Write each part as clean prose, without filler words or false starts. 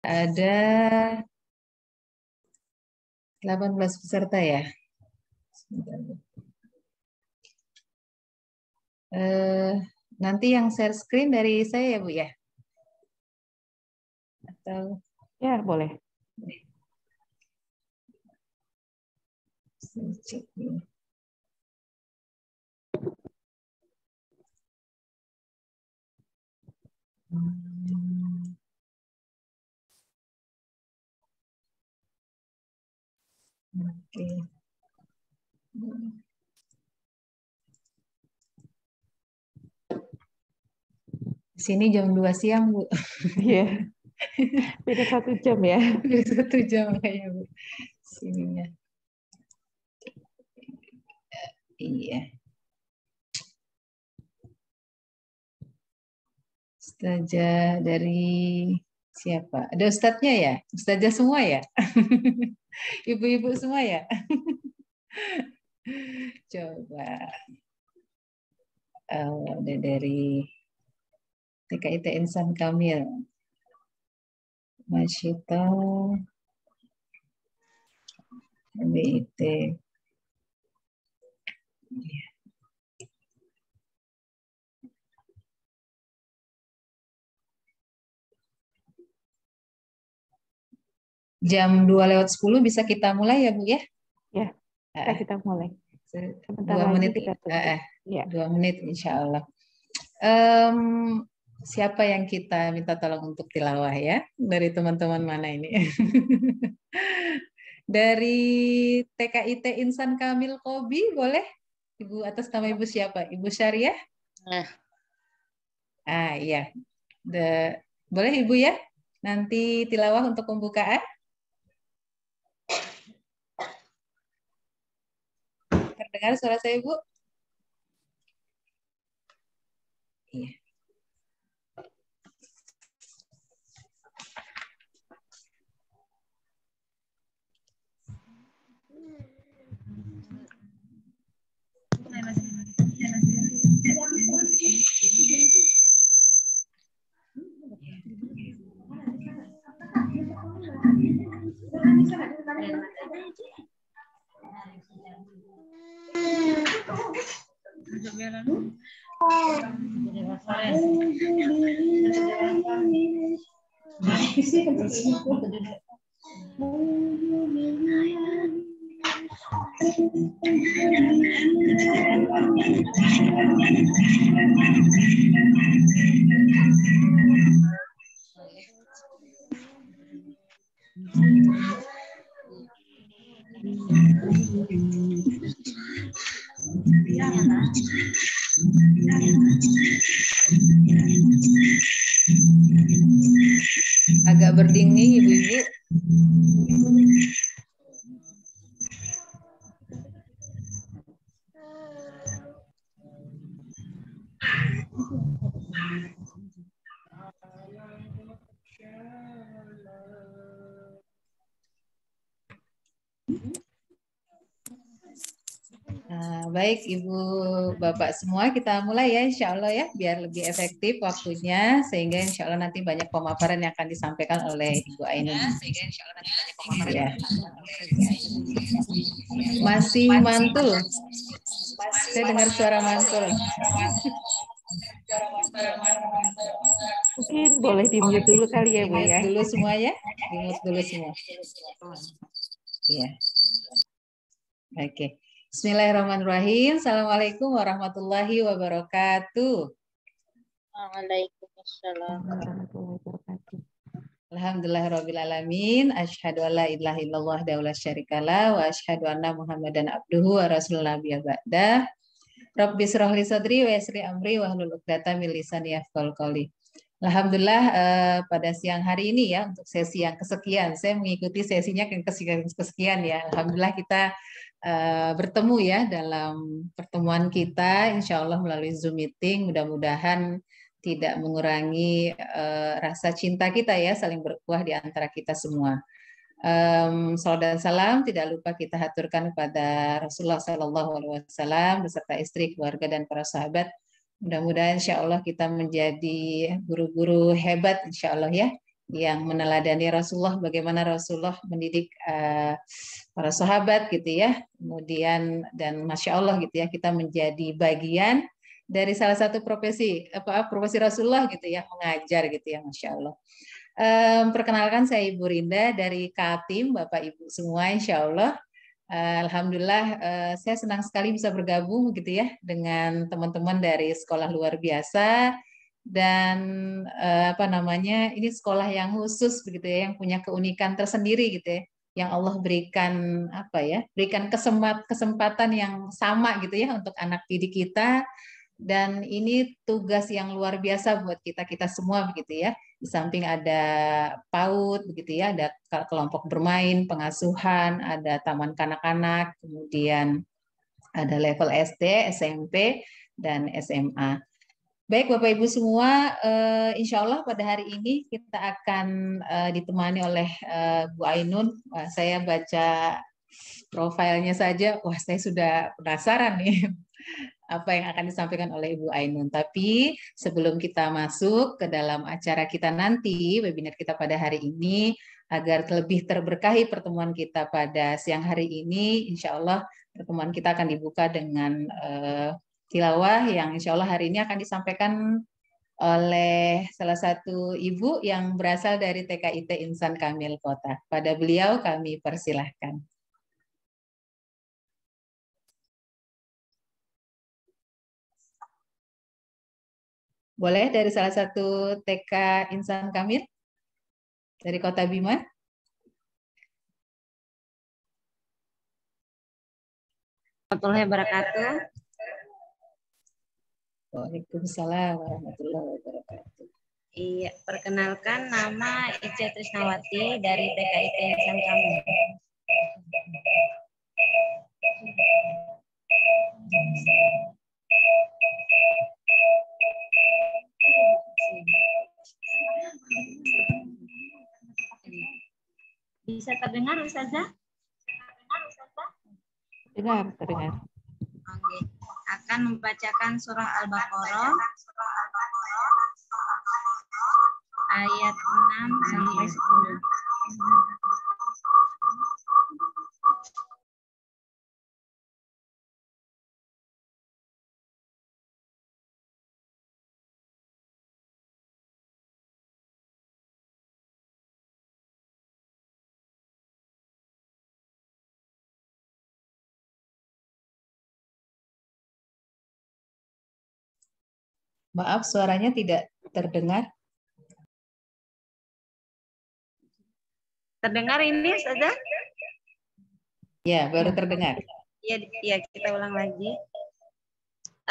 Ada 18 peserta ya. Nanti yang share screen dari saya ya Bu ya? Atau Ya, boleh. saya cek dulu. Oke. Di sini jam 2 siang, Bu. Iya. Beda 1 jam ya. Beda 1 jam kayaknya, Bu. Sininya. Iya. Ustazah dari siapa? Ada ustadznya ya? Ustazah semua ya? Ibu-ibu semua ya? Coba. Ada dari TKIT Insan Kamil. Masyito. BIT. Jam 2:10 bisa kita mulai ya, Bu ya? Ya, kita mulai. Sebentar 2 lagi menit. kita tunggu. Ya. 2 menit insya Allah. Siapa yang kita minta tolong untuk tilawah ya? Dari teman-teman mana ini? Dari TKIT Insan Kamil Kobi, boleh? Ibu atas nama Ibu siapa? Ibu Syariah? Iya. Boleh Ibu ya? Nanti tilawah untuk pembukaan. Terdengar suara saya, Bu? Iya. Agak berdingin Ibu-ibu. Baik Ibu Bapak semua, kita mulai ya insya Allah ya, biar lebih efektif waktunya, sehingga insya Allah nanti banyak pemaparan yang akan disampaikan oleh Ibu Ainun. Ya. Masih mantul. Saya dengar suara mantul. Mungkin boleh di-mute dulu kali ya, Bu ya. Di-mute dulu semua ya. Di-mute dulu semua. Iya. Oke. Bismillahirrahmanirrahim. Assalamualaikum warahmatullahi wabarakatuh. Waalaikumsalam warahmatullahi wabarakatuh. Alhamdulillahirrabbilalamin. Asyhadu an la ilaha illallah wa syarikalah wa asyhadu anna Muhammadan abduhu wa rasulullah ba'da. Rabbi shrah li sadri wa yassir amri wa hlul 'uqdatam min lisani yafqahu qawli. Alhamdulillah pada siang hari ini ya, untuk sesi yang kesekian, saya mengikuti sesinya yang kesekian ya. Alhamdulillah kita bertemu ya dalam pertemuan kita, insya Allah melalui Zoom meeting. Mudah-mudahan tidak mengurangi rasa cinta kita ya, saling berkuah di antara kita semua. Salam dan salam tidak lupa kita haturkan kepada Rasulullah SAW beserta istri, keluarga, dan para sahabat. Mudah-mudahan insya Allah kita menjadi guru-guru hebat insya Allah ya, yang meneladani Rasulullah, bagaimana Rasulullah mendidik para sahabat gitu ya. Kemudian dan Masya Allah gitu ya, kita menjadi bagian dari salah satu profesi Rasulullah gitu ya, mengajar gitu ya, Masya Allah. Perkenalkan, saya Ibu Rinda dari Kaltim, Bapak Ibu semua, Insya Allah. Alhamdulillah, saya senang sekali bisa bergabung gitu ya dengan teman-teman dari sekolah luar biasa, dan ini sekolah yang khusus begitu ya, yang punya keunikan tersendiri gitu ya, yang Allah berikan berikan kesempatan yang sama gitu ya untuk anak didik kita. Dan ini tugas yang luar biasa buat kita semua begitu ya. Di samping ada PAUD begitu ya, ada kelompok bermain, pengasuhan, ada taman kanak-kanak, kemudian ada level SD, SMP, dan SMA. Baik Bapak Ibu semua, insya Allah pada hari ini kita akan ditemani oleh Bu Ainun. Saya baca profilnya saja, wah saya sudah penasaran nih apa yang akan disampaikan oleh Ibu Ainun. Tapi sebelum kita masuk ke dalam acara kita nanti, webinar kita pada hari ini, agar lebih terberkahi pertemuan kita pada siang hari ini, insya Allah pertemuan kita akan dibuka dengan tilawah yang insya Allah hari ini akan disampaikan oleh salah satu ibu yang berasal dari TKIT Insan Kamil Kota. Pada beliau kami persilahkan. Boleh dari salah satu TK Insan Kamil dari Kota Bima? Warahmatullahi wabarakatuh. Waalaikumsalam warahmatullahi wabarakatuh. Iya, perkenalkan nama Ica Trisnawati dari TKIT Insan Kamil. Bisa terdengar Ustazah? Terdengar. Oke. Akan membacakan surah Al-Baqarah ayat 6 sampai 10. Maaf, suaranya tidak terdengar. Terdengar ini, Ustazah? Ya, baru terdengar. Ya, kita ulang lagi.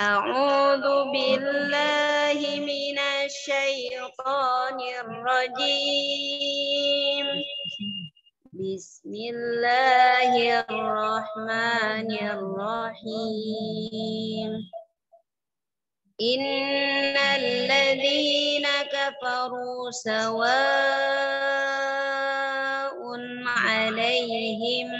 A'udzu billahi minasy syaithanir rajim. Bismillahirrahmanirrahim. Innal ladzina kafaru sawa'un 'alaihim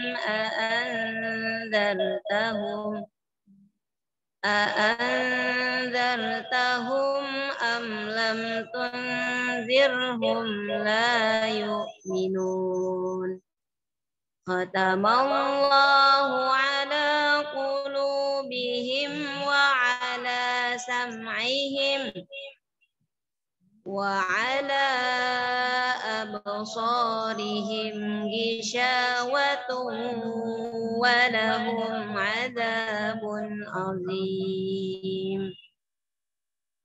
أأنذرتهم أم لم تنذرهم لا يؤمنون ختم الله على قلوبهم وعلى سمعهم وعلى أبصارهم غشاوة ولهم عذاب عظيم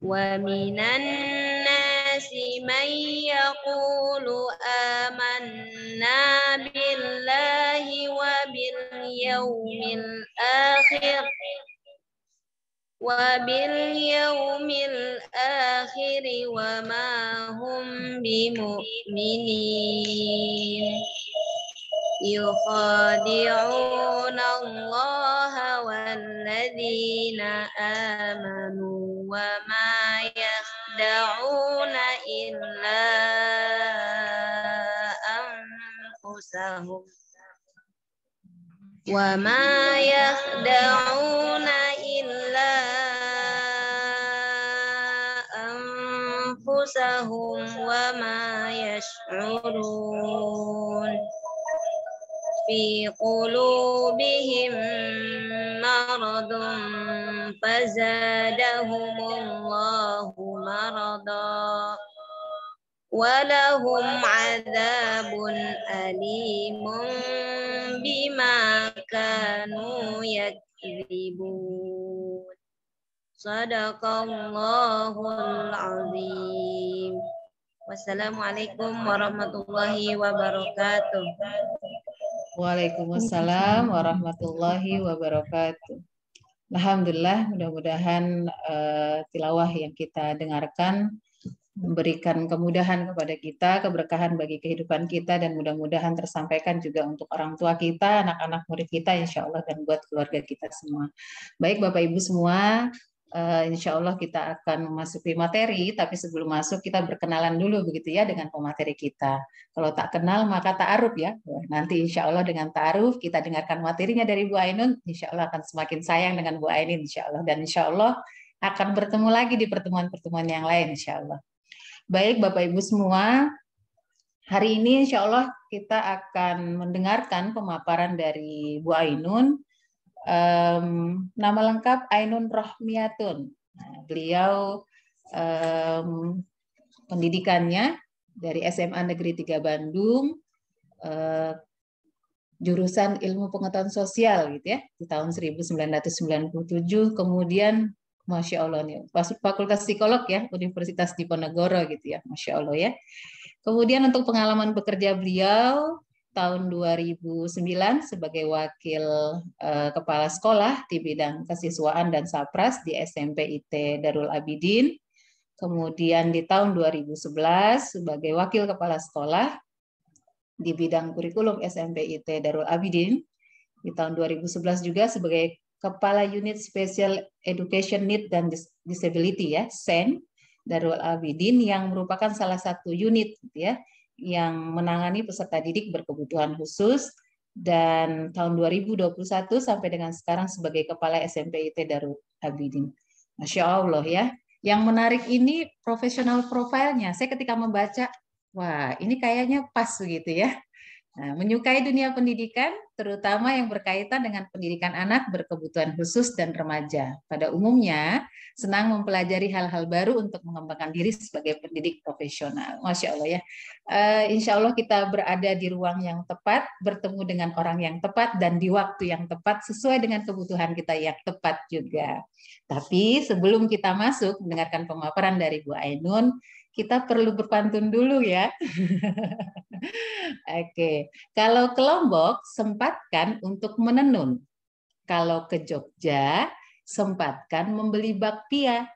ومن الناس من يقول آمنا بالله وباليوم الآخر وما هم بمؤمنين يخادعون الله والذين آمنوا وما يخدعون إلا أنفسهم وما يخدعون إلا أنفسهم وما يشعرون في قلوبهم مرض فزادهم الله مرضا ولهم عذاب أليم بما كانوا يكذبون صدق الله العظيم. Wassalamualaikum warahmatullahi wabarakatuh. Waalaikumsalam warahmatullahi wabarakatuh. Alhamdulillah, mudah-mudahan tilawah yang kita dengarkan memberikan kemudahan kepada kita, keberkahan bagi kehidupan kita, dan mudah-mudahan tersampaikan juga untuk orang tua kita, anak-anak murid kita, insya Allah, dan buat keluarga kita semua. Baik Bapak Ibu semua, insya Allah kita akan memasuki materi, tapi sebelum masuk kita berkenalan dulu begitu ya dengan pemateri kita. Kalau tak kenal maka ta'aruf ya. Nanti insya Allah dengan ta'aruf kita dengarkan materinya dari Bu Ainun, insya Allah akan semakin sayang dengan Bu Ainun insya Allah, dan insya Allah akan bertemu lagi di pertemuan-pertemuan yang lain insya Allah. Baik Bapak Ibu semua, hari ini insya Allah kita akan mendengarkan pemaparan dari Bu Ainun. Nama lengkap Ainun Rohmiatun. Beliau pendidikannya dari SMA Negeri 3 Bandung, jurusan Ilmu Pengetahuan Sosial gitu ya, di tahun 1997, kemudian Masya Allah nih, Fakultas Psikolog ya, Universitas Diponegoro gitu ya, Masya Allah ya. Kemudian untuk pengalaman bekerja beliau, tahun 2009 sebagai wakil kepala sekolah di bidang kesiswaan dan Sapras di SMP IT Darul Abidin. Kemudian di tahun 2011 sebagai wakil kepala sekolah di bidang kurikulum SMP IT Darul Abidin. Di tahun 2011 juga sebagai Kepala Unit Special Education Need dan Disability ya, SEN Darul Abidin, yang merupakan salah satu unit gitu ya, yang menangani peserta didik berkebutuhan khusus, dan tahun 2021 sampai dengan sekarang sebagai Kepala SMP IT Darul Abidin. Masya Allah ya. Yang menarik ini profesional profilnya. Saya ketika membaca, wah ini kayaknya pas begitu ya. Nah, menyukai dunia pendidikan, terutama yang berkaitan dengan pendidikan anak berkebutuhan khusus dan remaja. Pada umumnya, senang mempelajari hal-hal baru untuk mengembangkan diri sebagai pendidik profesional. Masya Allah ya. Insya Allah kita berada di ruang yang tepat, bertemu dengan orang yang tepat, dan di waktu yang tepat, sesuai dengan kebutuhan kita yang tepat juga. Tapi sebelum kita masuk mendengarkan pemaparan dari Bu Ainun, kita perlu berpantun dulu ya. Oke, kalau ke Lombok sempatkan untuk menenun. Kalau ke Jogja sempatkan membeli bakpia.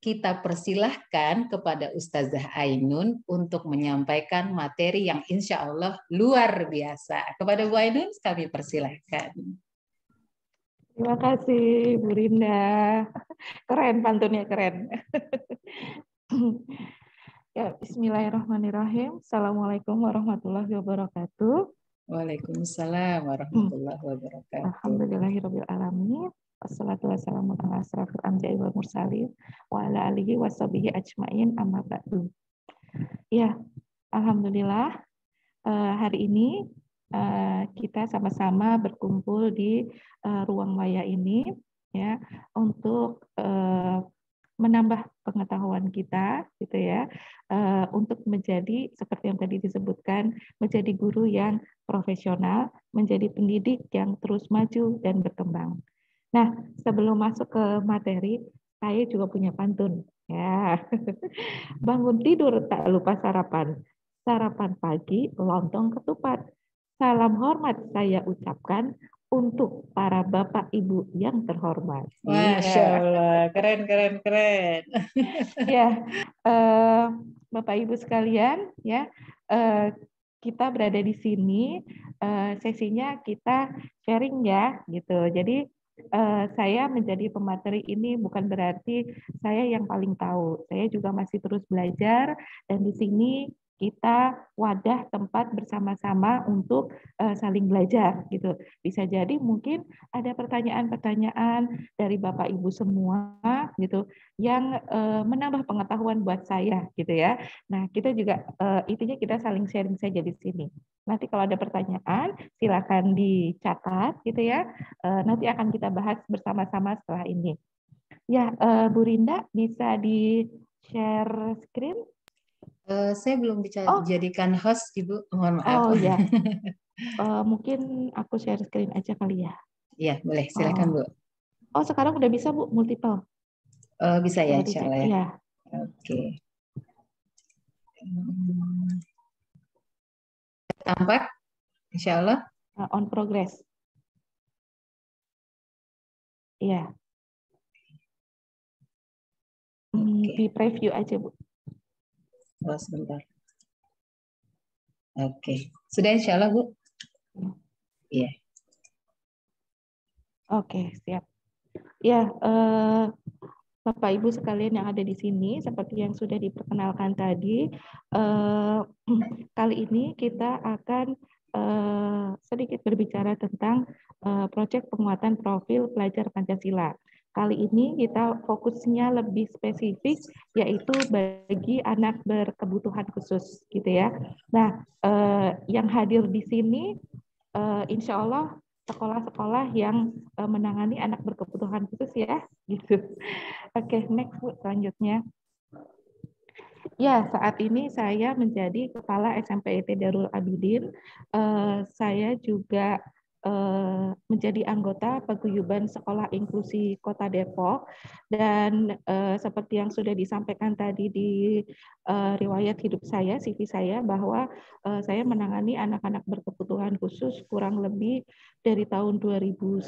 Kita persilahkan kepada Ustazah Ainun untuk menyampaikan materi yang insya Allah luar biasa. Kepada Bu Ainun kami persilahkan. Terima kasih Bu Rinda. Keren pantunnya, keren. Ya, bismillahirrahmanirrahim. Assalamualaikum warahmatullahi wabarakatuh. Waalaikumsalam warahmatullahi wabarakatuh. Alhamdulillahirabbil alamin. Wassalatu wassalamu ala asrofil anbiya'i wal mursalin wa ala alihi washabihi ajmain, amma ba'du. Ya, alhamdulillah hari ini kita sama-sama berkumpul di ruang maya ini ya untuk menambah pengetahuan kita gitu ya, untuk menjadi seperti yang tadi disebutkan, menjadi guru yang profesional, menjadi pendidik yang terus maju dan berkembang. Nah, sebelum masuk ke materi, saya juga punya pantun ya. Bangun tidur tak lupa sarapan, sarapan pagi lontong ketupat. Salam hormat saya ucapkan untuk para bapak ibu yang terhormat. Masya Allah, keren, keren, keren. Ya, bapak ibu sekalian, ya, kita berada di sini, sesinya kita sharing ya, gitu. Jadi saya menjadi pemateri ini bukan berarti saya yang paling tahu. Saya juga masih terus belajar, dan di sini kita wadah tempat bersama-sama untuk saling belajar gitu. Bisa jadi mungkin ada pertanyaan-pertanyaan dari Bapak Ibu semua gitu yang menambah pengetahuan buat saya gitu ya. Nah, kita juga intinya kita saling sharing saja di sini. Nanti kalau ada pertanyaan silakan dicatat gitu ya. Nanti akan kita bahas bersama-sama setelah ini. Ya, Bu Rinda bisa di-share screen? Saya belum Oh, dijadikan host, Ibu. Mohon maaf. oh ya. Mungkin aku share screen aja kali ya. Ya, boleh. Silakan, Bu. Oh, sekarang udah bisa, Bu, multiple. Bisa ya, Coba insya dicek. Allah ya. Ya, Oke. Tampak, insya Allah. on progress. Iya. Di preview aja, Bu. Oh, sebentar. Oke. Sudah insya Allah, Bu? Iya. Oke, siap. Ya, Bapak Ibu sekalian yang ada di sini, seperti yang sudah diperkenalkan tadi, kali ini kita akan sedikit berbicara tentang proyek penguatan profil pelajar Pancasila. Kali ini kita fokusnya lebih spesifik, yaitu bagi anak berkebutuhan khusus, gitu ya. Nah, yang hadir di sini, insya Allah sekolah-sekolah yang menangani anak berkebutuhan khusus ya, gitu. Oke, next Bu, selanjutnya. Ya, saat ini saya menjadi Kepala SMPIT Darul Abidin. Saya juga menjadi anggota Paguyuban Sekolah Inklusi Kota Depok. Dan seperti yang sudah disampaikan tadi di riwayat hidup saya, CV saya, bahwa saya menangani anak-anak berkebutuhan khusus kurang lebih dari tahun 2011,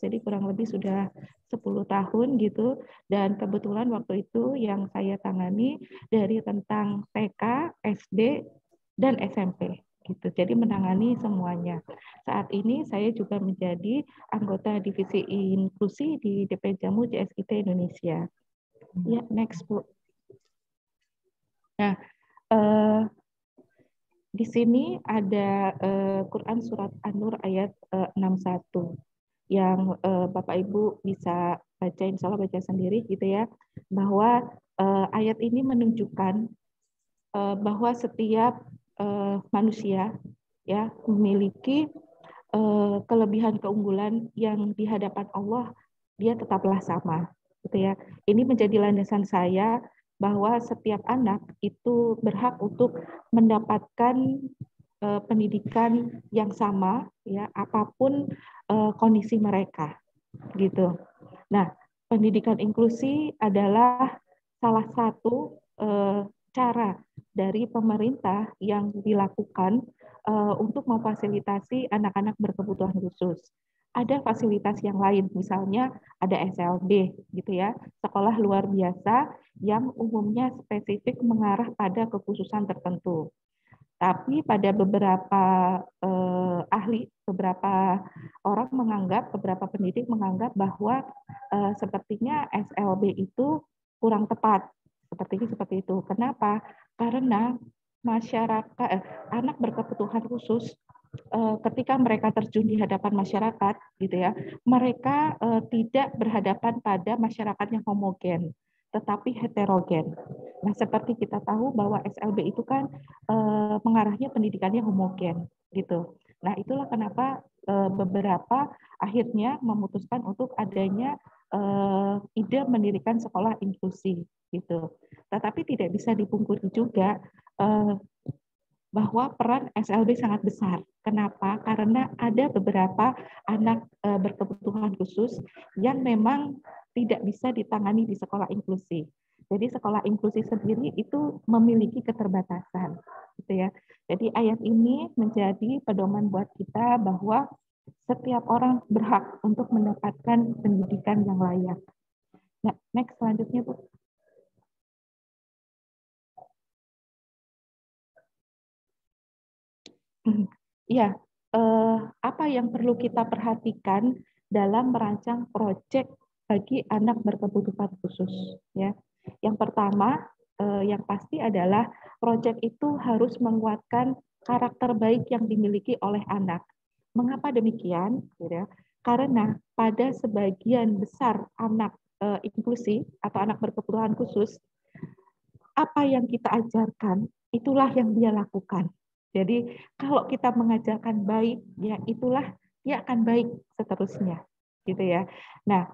jadi kurang lebih sudah 10 tahun gitu. Dan kebetulan waktu itu yang saya tangani dari tentang TK, SD, dan SMP gitu. Jadi menangani semuanya. Saat ini saya juga menjadi anggota divisi inklusi di DP Jamu JSIT Indonesia. Ya, next Bu. Nah, di sini ada Quran surat An-Nur ayat 61 yang Bapak Ibu bisa baca, insya Allah baca sendiri gitu ya, bahwa ayat ini menunjukkan bahwa setiap manusia ya memiliki kelebihan keunggulan yang di hadapan Allah dia tetaplah sama gitu ya. Ini menjadi landasan saya bahwa setiap anak itu berhak untuk mendapatkan pendidikan yang sama ya, apapun kondisi mereka gitu. Nah, pendidikan inklusi adalah salah satu cara dari pemerintah yang dilakukan untuk memfasilitasi anak-anak berkebutuhan khusus. Ada fasilitas yang lain, misalnya ada SLB gitu ya, sekolah luar biasa yang umumnya spesifik mengarah pada kekhususan tertentu. Tapi pada beberapa ahli, beberapa orang menganggap, beberapa pendidik menganggap bahwa sepertinya SLB itu kurang tepat. Seperti itu. Kenapa? Karena masyarakat, anak berkebutuhan khusus ketika mereka terjun di hadapan masyarakat, gitu ya, mereka tidak berhadapan pada masyarakat yang homogen, tetapi heterogen. Nah, seperti kita tahu bahwa SLB itu kan mengarahnya pendidikannya homogen, gitu. Nah, itulah kenapa beberapa akhirnya memutuskan untuk adanya ide mendirikan sekolah inklusi, gitu. Tetapi tidak bisa dipungkiri juga bahwa peran SLB sangat besar. Kenapa? Karena ada beberapa anak berkebutuhan khusus yang memang tidak bisa ditangani di sekolah inklusi. Jadi sekolah inklusi sendiri itu memiliki keterbatasan, gitu ya. Jadi ayat ini menjadi pedoman buat kita bahwa setiap orang berhak untuk mendapatkan pendidikan yang layak. Nah, next selanjutnya Bu. Ya, apa yang perlu kita perhatikan dalam merancang proyek bagi anak berkebutuhan khusus? Ya, yang pertama yang pasti adalah proyek itu harus menguatkan karakter baik yang dimiliki oleh anak. Mengapa demikian? Gitu ya. Karena pada sebagian besar anak inklusi atau anak berkebutuhan khusus, apa yang kita ajarkan itulah yang dia lakukan. Jadi kalau kita mengajarkan baik, ya itulah dia akan baik seterusnya, gitu ya. Nah,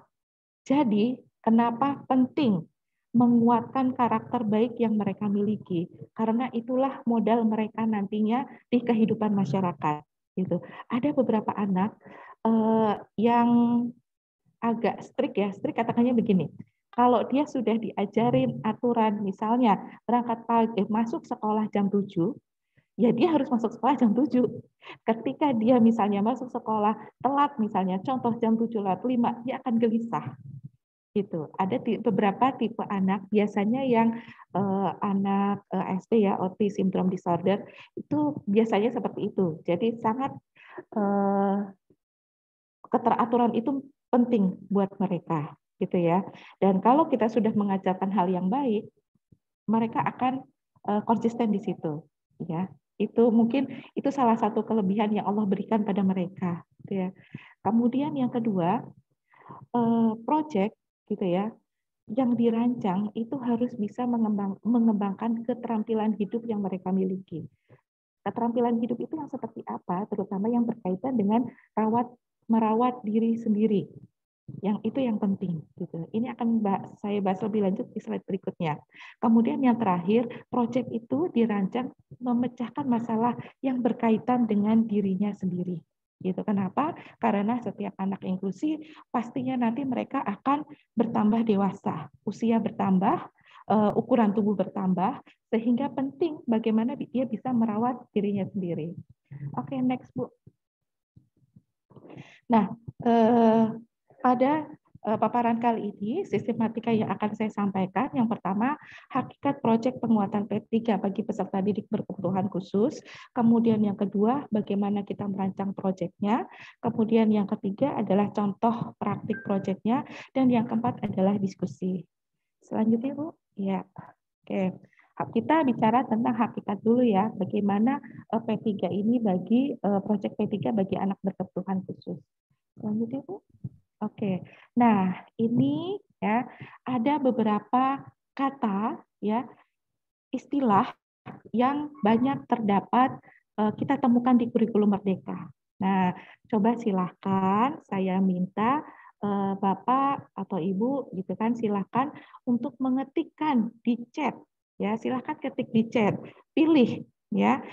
jadi kenapa penting menguatkan karakter baik yang mereka miliki? Karena itulah modal mereka nantinya di kehidupan masyarakat. Gitu. Ada beberapa anak yang agak strict ya, strict katakannya begini. Kalau dia sudah diajarin aturan, misalnya berangkat pagi, masuk sekolah jam 7, ya dia harus masuk sekolah jam 7. Ketika dia misalnya masuk sekolah telat, misalnya contoh jam 7:05, dia akan gelisah. Gitu. Ada beberapa tipe anak, biasanya yang anak SD ya, autism syndrome disorder, itu biasanya seperti itu. Jadi sangat keteraturan itu penting buat mereka, gitu ya. Dan kalau kita sudah mengajarkan hal yang baik, mereka akan konsisten di situ, ya. Itu mungkin itu salah satu kelebihan yang Allah berikan pada mereka, gitu ya. Kemudian yang kedua, project, gitu ya, yang dirancang itu harus bisa mengembangkan keterampilan hidup yang mereka miliki. Keterampilan hidup itu yang seperti apa? Terutama yang berkaitan dengan merawat diri sendiri. Yang itu yang penting. Gitu. Ini akan saya bahas lebih lanjut di slide berikutnya. Kemudian yang terakhir, proyek itu dirancang memecahkan masalah yang berkaitan dengan dirinya sendiri. Gitu. Kenapa? Karena setiap anak inklusi pastinya nanti mereka akan bertambah dewasa, usia bertambah, ukuran tubuh bertambah, sehingga penting bagaimana dia bisa merawat dirinya sendiri. Oke, next Bu. Nah, pada paparan kali ini, sistematika yang akan saya sampaikan, yang pertama, hakikat proyek penguatan P3 bagi peserta didik berkebutuhan khusus. Kemudian yang kedua, bagaimana kita merancang proyeknya. Kemudian yang ketiga adalah contoh praktik proyeknya. Dan yang keempat adalah diskusi. Selanjutnya, Bu. Ya, oke. Kita bicara tentang hakikat dulu ya, bagaimana P3 ini bagi proyek P3 bagi anak berkebutuhan khusus. Selanjutnya, Bu. Oke. Nah, ini ya ada beberapa kata ya, istilah yang banyak terdapat kita temukan di kurikulum Merdeka. Nah, coba silahkan saya minta Bapak atau Ibu gitu kan, silahkan untuk mengetikkan di chat ya, silahkan ketik di chat, pilih ya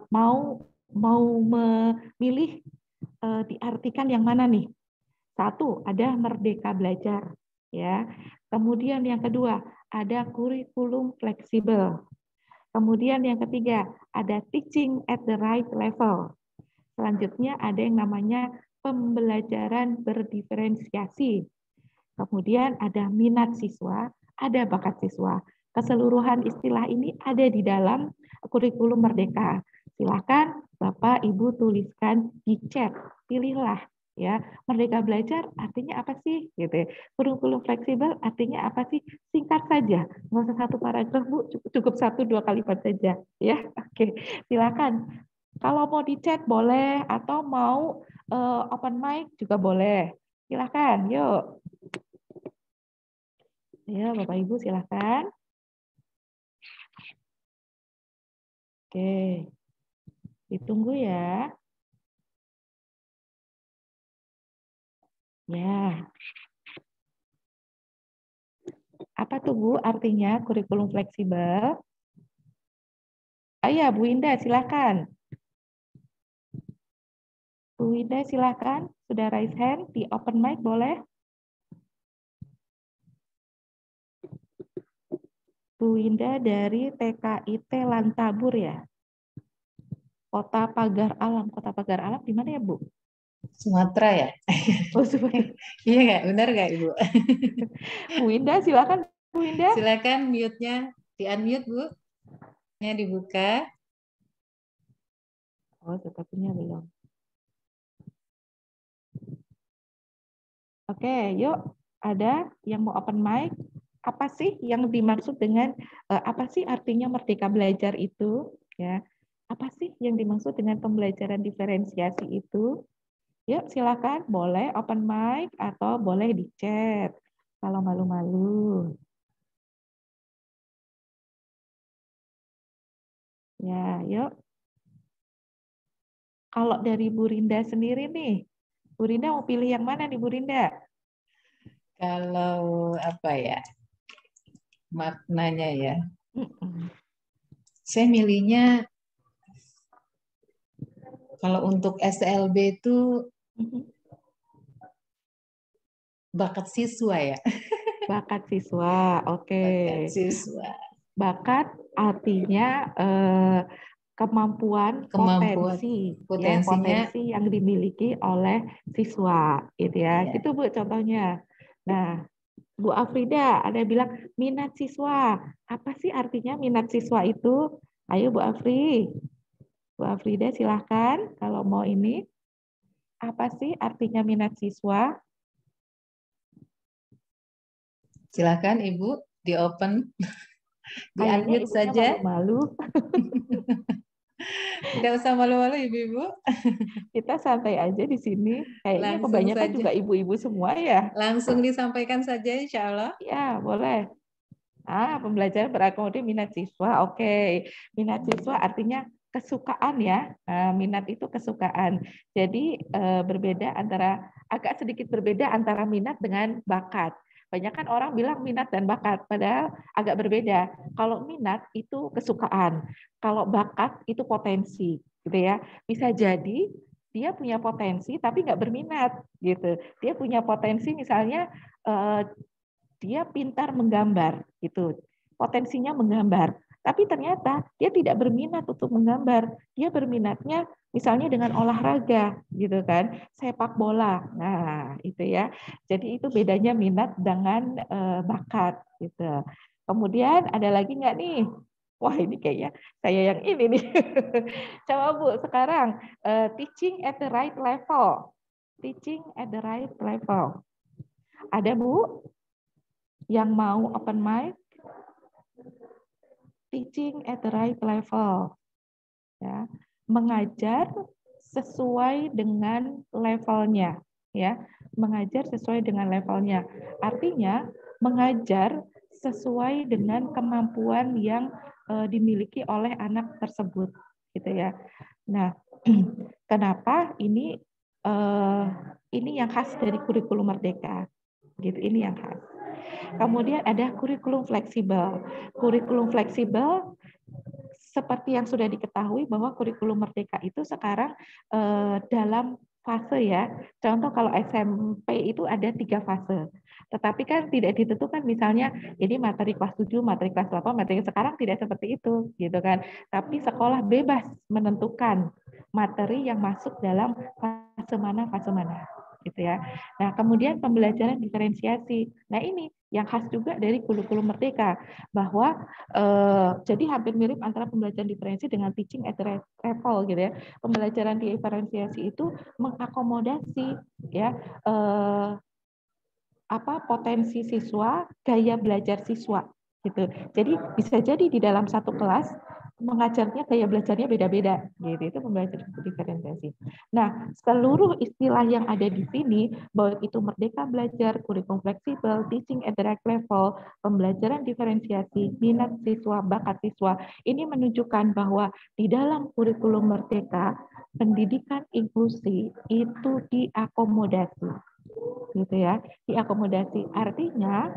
mau memilih diartikan yang mana nih. Satu, ada Merdeka Belajar, ya. Kemudian yang kedua, ada kurikulum fleksibel. Kemudian yang ketiga, ada teaching at the right level. Selanjutnya ada yang namanya pembelajaran berdiferensiasi. Kemudian ada minat siswa, ada bakat siswa. Keseluruhan istilah ini ada di dalam kurikulum Merdeka. Silakan Bapak Ibu tuliskan di chat, pilihlah ya. Merdeka Belajar artinya apa sih gitu. Kurikulum fleksibel artinya apa sih? Singkat saja, nggak usah satu paragraf Bu, cukup 1-2 kalimat saja ya. Oke, silakan. Kalau mau di chat boleh atau mau open mic juga boleh. Silakan, yuk. Ya, Bapak Ibu silakan. Oke. Ditunggu ya. Ya. Apa tuh Bu artinya kurikulum fleksibel? Ya, Bu Indah silakan. Bu Indah silakan. Sudah raise hand di open mic boleh? Bu Indah dari TKIT Lantabur ya. Kota Pagar Alam. Kota Pagar Alam di mana ya, Bu? Sumatera ya? Oh, Sumatera. Iya nggak? Benar nggak Ibu? Bu Indah silakan. Bu Indah. Silakan mute-nya di-unmute Bu. Nya dibuka. Oh, sepertinya belum. Oke, yuk. Ada yang mau open mic? apa sih yang dimaksud dengan apa sih artinya merdeka belajar itu? Ya, apa sih yang dimaksud dengan pembelajaran diferensiasi itu? Yuk, silakan, boleh open mic atau boleh di chat. Kalau malu-malu. Ya, yuk. Kalau dari Bu Rinda sendiri nih, Bu Rinda mau pilih yang mana nih Bu Rinda? Kalau apa ya maknanya ya, Mm-mm. saya milihnya kalau untuk SLB itu Mhm. bakat siswa ya. Bakat siswa, oke. Bakat siswa. Bakat artinya kemampuan Kemampuan potensi, ya potensinya potensi yang dimiliki oleh siswa, gitu ya. ya. Gitu Bu contohnya. Nah, Bu Afrida ada yang bilang minat siswa. Apa sih artinya minat siswa itu? Ayo Bu Afri. Bu Afrida silahkan kalau mau ini. Apa sih artinya minat siswa? Silakan Ibu di open, di Kayaknya unmute ibunya saja. malu-malu. Tidak usah malu-malu Ibu-ibu. Kita santai aja di sini. Kayaknya Langsung kebanyakan saja. juga ibu-ibu semua ya. Langsung disampaikan saja insya Allah. Ya, boleh. Pembelajaran berakomodir minat siswa. Oke. Minat siswa artinya kesukaan ya. Minat itu kesukaan. Jadi berbeda antara agak sedikit berbeda antara minat dengan bakat. Banyak kan orang bilang minat dan bakat, padahal agak berbeda. Kalau minat itu kesukaan, kalau bakat itu potensi, gitu ya. Bisa jadi dia punya potensi tapi nggak berminat, gitu. Dia punya potensi misalnya dia pintar menggambar, gitu. Potensinya menggambar, tapi ternyata dia tidak berminat untuk menggambar. Dia berminatnya misalnya dengan olahraga, gitu kan, sepak bola. Nah, itu ya. Jadi itu bedanya minat dengan bakat, gitu. Kemudian ada lagi nggak nih? Wah, ini kayaknya saya yang ini nih. Coba Bu, sekarang teaching at the right level. Teaching at the right level. Ada Bu yang mau open mic? Teaching at the right level. Ya, mengajar sesuai dengan levelnya, ya. Mengajar sesuai dengan levelnya. Artinya mengajar sesuai dengan kemampuan yang dimiliki oleh anak tersebut, gitu ya. Nah, kenapa ini yang khas dari kurikulum Merdeka, gitu. Ini yang khas. Kemudian ada kurikulum fleksibel. Kurikulum fleksibel seperti yang sudah diketahui bahwa kurikulum Merdeka itu sekarang dalam fase ya. Contoh kalau SMP itu ada 3 fase. Tetapi kan tidak ditentukan misalnya ini materi kelas 7, materi kelas 8, materi sekarang tidak seperti itu gitu kan. Tapi sekolah bebas menentukan materi yang masuk dalam fase mana gitu ya. Nah, kemudian pembelajaran diferensiasi. Nah, ini yang khas juga dari kurikulum Merdeka bahwa jadi hampir mirip antara pembelajaran diferensiasi dengan teaching at the level gitu ya. Pembelajaran diferensiasi itu mengakomodasi ya potensi siswa, gaya belajar siswa gitu. Jadi bisa jadi di dalam satu kelas mengajarnya gaya belajarnya beda-beda gitu. Itu pembelajaran diferensiasi. Nah, seluruh istilah yang ada di sini baik itu merdeka belajar, kurikulum fleksibel, teaching at the right level, pembelajaran diferensiasi, minat siswa, bakat siswa, ini menunjukkan bahwa di dalam kurikulum merdeka pendidikan inklusi itu diakomodasi gitu ya, diakomodasi. Artinya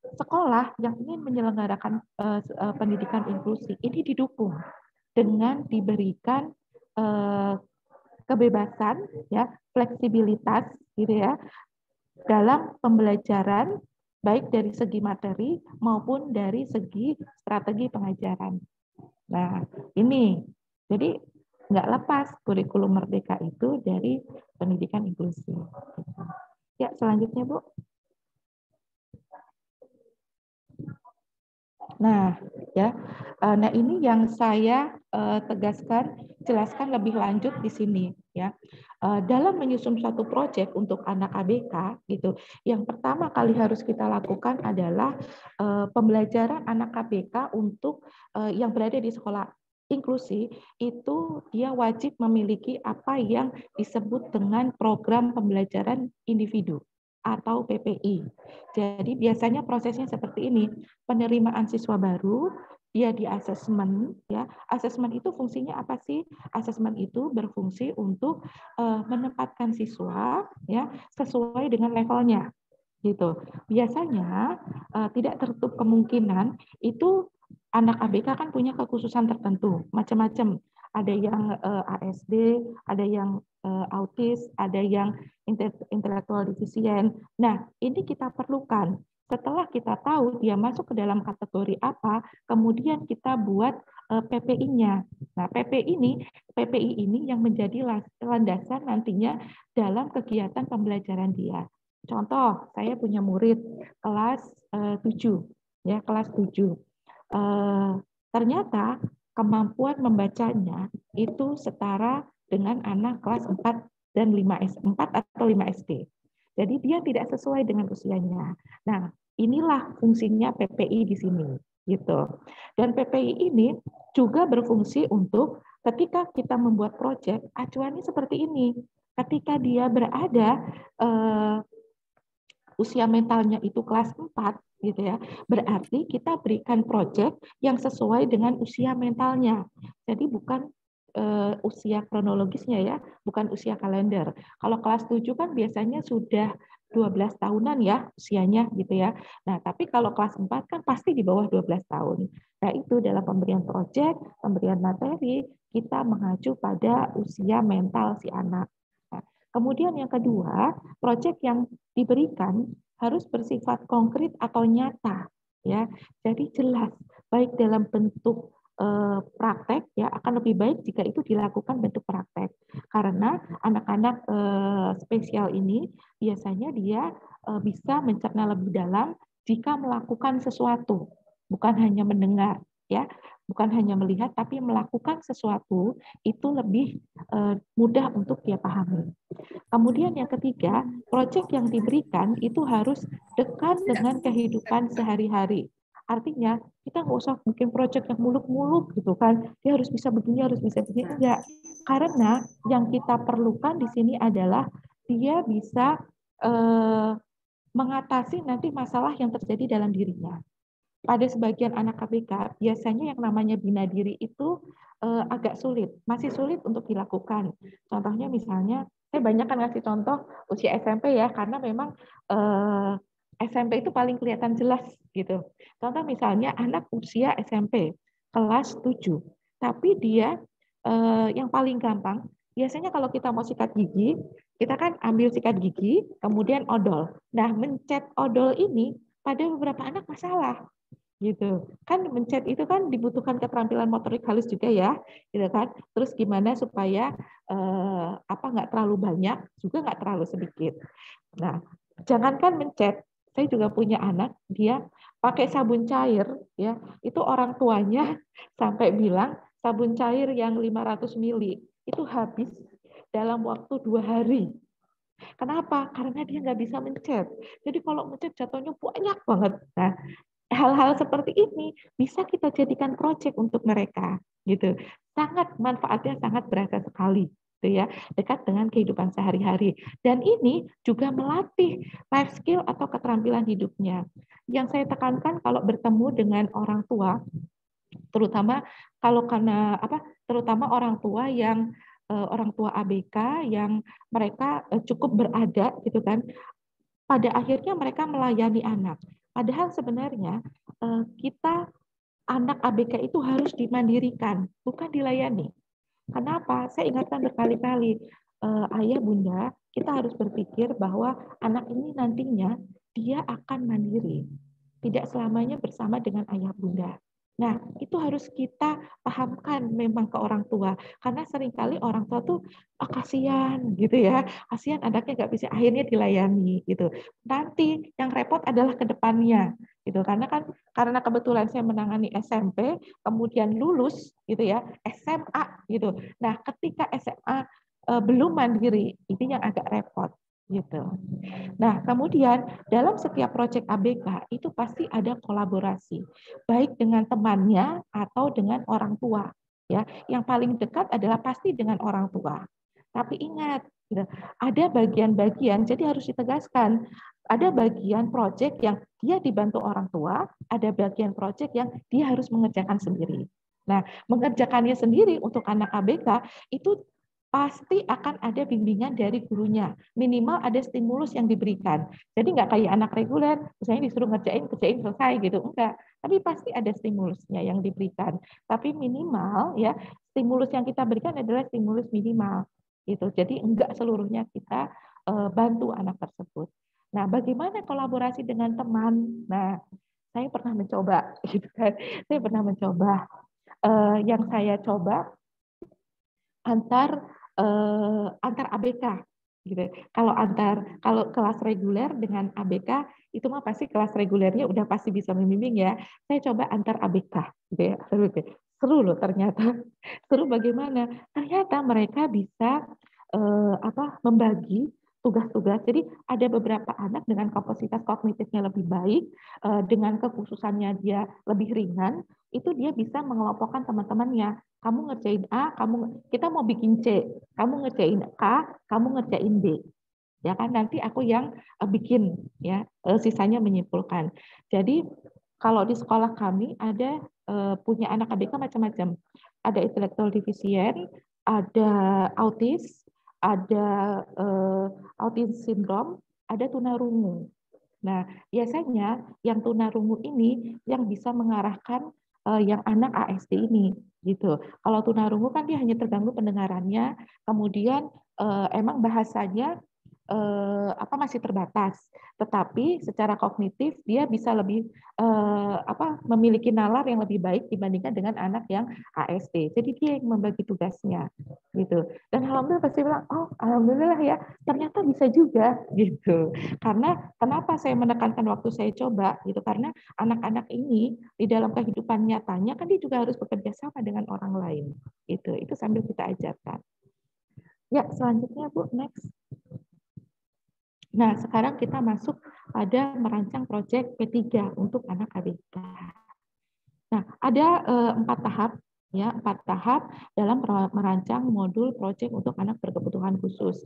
sekolah yang ingin menyelenggarakan pendidikan inklusi ini didukung dengan diberikan kebebasan ya, fleksibilitas gitu ya dalam pembelajaran baik dari segi materi maupun dari segi strategi pengajaran. Nah, ini jadi nggak lepas kurikulum Merdeka itu dari pendidikan inklusi. Ya, selanjutnya Bu. Nah, ya. Nah, ini yang saya tegaskan, jelaskan lebih lanjut di sini, ya. dalam menyusun suatu proyek untuk anak ABK gitu, yang pertama kali harus kita lakukan adalah pembelajaran anak ABK untuk yang berada di sekolah inklusi itu dia wajib memiliki apa yang disebut dengan program pembelajaran individu atau PPI. Jadi biasanya prosesnya seperti ini, penerimaan siswa baru, dia di asesmen, ya. Asesmen itu fungsinya apa sih? Asesmen itu berfungsi untuk menempatkan siswa, ya, sesuai dengan levelnya, gitu. Biasanya tidak tertutup kemungkinan itu anak ABK kan punya kekhususan tertentu, macam-macam. Ada yang ASD, ada yang autis, ada yang intelektual defisien. Nah, ini kita perlukan. Setelah kita tahu dia masuk ke dalam kategori apa, kemudian kita buat PPI-nya. Nah, PPI ini yang menjadi landasan nantinya dalam kegiatan pembelajaran dia. Contoh, saya punya murid kelas 7, ya, kelas 7. Ternyata kemampuan membacanya itu setara dengan anak kelas 4 dan 4 atau 5 SD. Jadi dia tidak sesuai dengan usianya. Nah, inilah fungsinya PPI di sini, gitu. Dan PPI ini juga berfungsi untuk ketika kita membuat proyek, acuannya seperti ini. Ketika dia berada usia mentalnya itu kelas 4, gitu ya, berarti kita berikan proyek yang sesuai dengan usia mentalnya. Jadi bukan usia kronologisnya ya, bukan usia kalender. Kalau kelas 7 kan biasanya sudah 12 tahunan ya usianya gitu ya. Nah, tapi kalau kelas 4 kan pasti di bawah 12 tahun. Nah, itu dalam pemberian proyek, pemberian materi, kita mengacu pada usia mental si anak. Nah, kemudian yang kedua, proyek yang diberikan harus bersifat konkret atau nyata ya. Jadi jelas baik dalam bentuk praktek ya, akan lebih baik jika itu dilakukan bentuk praktek karena anak-anak spesial ini biasanya dia bisa mencerna lebih dalam jika melakukan sesuatu, bukan hanya mendengar ya, bukan hanya melihat tapi melakukan sesuatu itu lebih mudah untuk dia pahami. Kemudian yang ketiga, proyek yang diberikan itu harus dekat dengan kehidupan sehari-hari. Artinya kita nggak usah bikin proyek yang muluk-muluk gitu kan. Dia harus bisa begini, harus bisa begini. Enggak. Karena yang kita perlukan di sini adalah dia bisa mengatasi nanti masalah yang terjadi dalam dirinya. Pada sebagian anak KPK, biasanya yang namanya bina diri itu agak sulit, masih sulit untuk dilakukan. Contohnya misalnya, saya banyak kan ngasih contoh usia SMP ya, karena memang SMP itu paling kelihatan jelas gitu. Contoh misalnya anak usia SMP kelas 7, tapi dia yang paling gampang, biasanya kalau kita mau sikat gigi, kita kan ambil sikat gigi, kemudian odol. Nah, mencet odol ini pada beberapa anak masalah gitu kan. Mencet itu kan dibutuhkan keterampilan motorik halus juga ya, gitu kan. Terus gimana supaya nggak terlalu banyak juga nggak terlalu sedikit. Nah, jangankan mencet, saya juga punya anak dia pakai sabun cair ya, itu orang tuanya sampai bilang sabun cair yang 500 mili itu habis dalam waktu 2 hari. Kenapa? Karena dia nggak bisa mencet. Jadi kalau mencet jatuhnya banyak banget. Nah, hal-hal seperti ini bisa kita jadikan proyek untuk mereka gitu. Sangat manfaatnya sangat berasa sekali gitu ya, dekat dengan kehidupan sehari-hari. Dan ini juga melatih life skill atau keterampilan hidupnya. Yang saya tekankan kalau bertemu dengan orang tua, terutama terutama orang tua yang orang tua ABK yang mereka cukup berada gitu kan, pada akhirnya mereka melayani anak. Padahal sebenarnya kita anak ABK itu harus dimandirikan, bukan dilayani. Kenapa? Saya ingatkan berkali-kali, ayah bunda, kita harus berpikir bahwa anak ini nantinya dia akan mandiri, tidak selamanya bersama dengan ayah bunda. Nah, itu harus kita pahamkan memang ke orang tua, karena seringkali orang tua tuh kasihan gitu ya, kasihan anaknya nggak bisa, akhirnya dilayani gitu. Nanti yang repot adalah ke depannya gitu, karena kebetulan saya menangani SMP, kemudian lulus gitu ya, SMA gitu. Nah, ketika SMA belum mandiri. Ini yang agak repot gitu. Nah, kemudian dalam setiap proyek ABK itu pasti ada kolaborasi, baik dengan temannya atau dengan orang tua. Ya, yang paling dekat adalah pasti dengan orang tua. Tapi ingat, gitu, ada bagian-bagian, jadi harus ditegaskan. Ada bagian proyek yang dia dibantu orang tua, ada bagian proyek yang dia harus mengerjakan sendiri. Nah, mengerjakannya sendiri untuk anak ABK itu pasti akan ada bimbingan dari gurunya. Minimal ada stimulus yang diberikan. Jadi nggak kayak anak reguler, misalnya disuruh kerjain selesai gitu. Enggak. Tapi pasti ada stimulusnya yang diberikan. Tapi minimal ya, stimulus yang kita berikan adalah stimulus minimal. Gitu. Jadi enggak seluruhnya kita bantu anak tersebut. Nah, bagaimana kolaborasi dengan teman? Nah, saya pernah mencoba, gitu kan. Saya pernah mencoba. Yang saya coba antar ABK gitu. Kalau kelas reguler dengan ABK itu mah pasti kelas regulernya udah pasti bisa membimbing ya. Saya coba antar ABK gitu ya. Seru loh ternyata. Seru bagaimana? Ternyata mereka bisa membagi tugas-tugas. Jadi ada beberapa anak dengan kapasitas kognitifnya lebih baik, dengan kekhususannya dia lebih ringan, itu dia bisa mengelompokkan teman-temannya. Kamu ngerjain A, kita mau bikin C, kamu ngerjain K, kamu ngerjain B. Ya kan nanti aku yang bikin ya, sisanya menyimpulkan. Jadi kalau di sekolah kami ada punya anak ABK macam-macam. Ada intellectual deficient, ada autis, ada autism syndrome, ada tunarungu. Nah, biasanya yang tunarungu ini yang bisa mengarahkan yang anak ASD ini gitu. Kalau tunarungu kan dia hanya terganggu pendengarannya, kemudian emang bahasanya masih terbatas, tetapi secara kognitif dia bisa lebih memiliki nalar yang lebih baik dibandingkan dengan anak yang ASD. Jadi dia yang membagi tugasnya gitu. Dan alhamdulillah pasti bilang, oh alhamdulillah ya, ternyata bisa juga gitu. Karena kenapa saya menekankan waktu saya coba gitu, karena anak-anak ini di dalam kehidupan nyatanya kan dia juga harus bekerja sama dengan orang lain gitu. Itu sambil kita ajarkan. Ya, selanjutnya Bu, next. Nah, sekarang kita masuk pada merancang proyek P3 untuk anak ABK. Nah, ada 4 tahap ya, 4 tahap dalam merancang modul proyek untuk anak berkebutuhan khusus.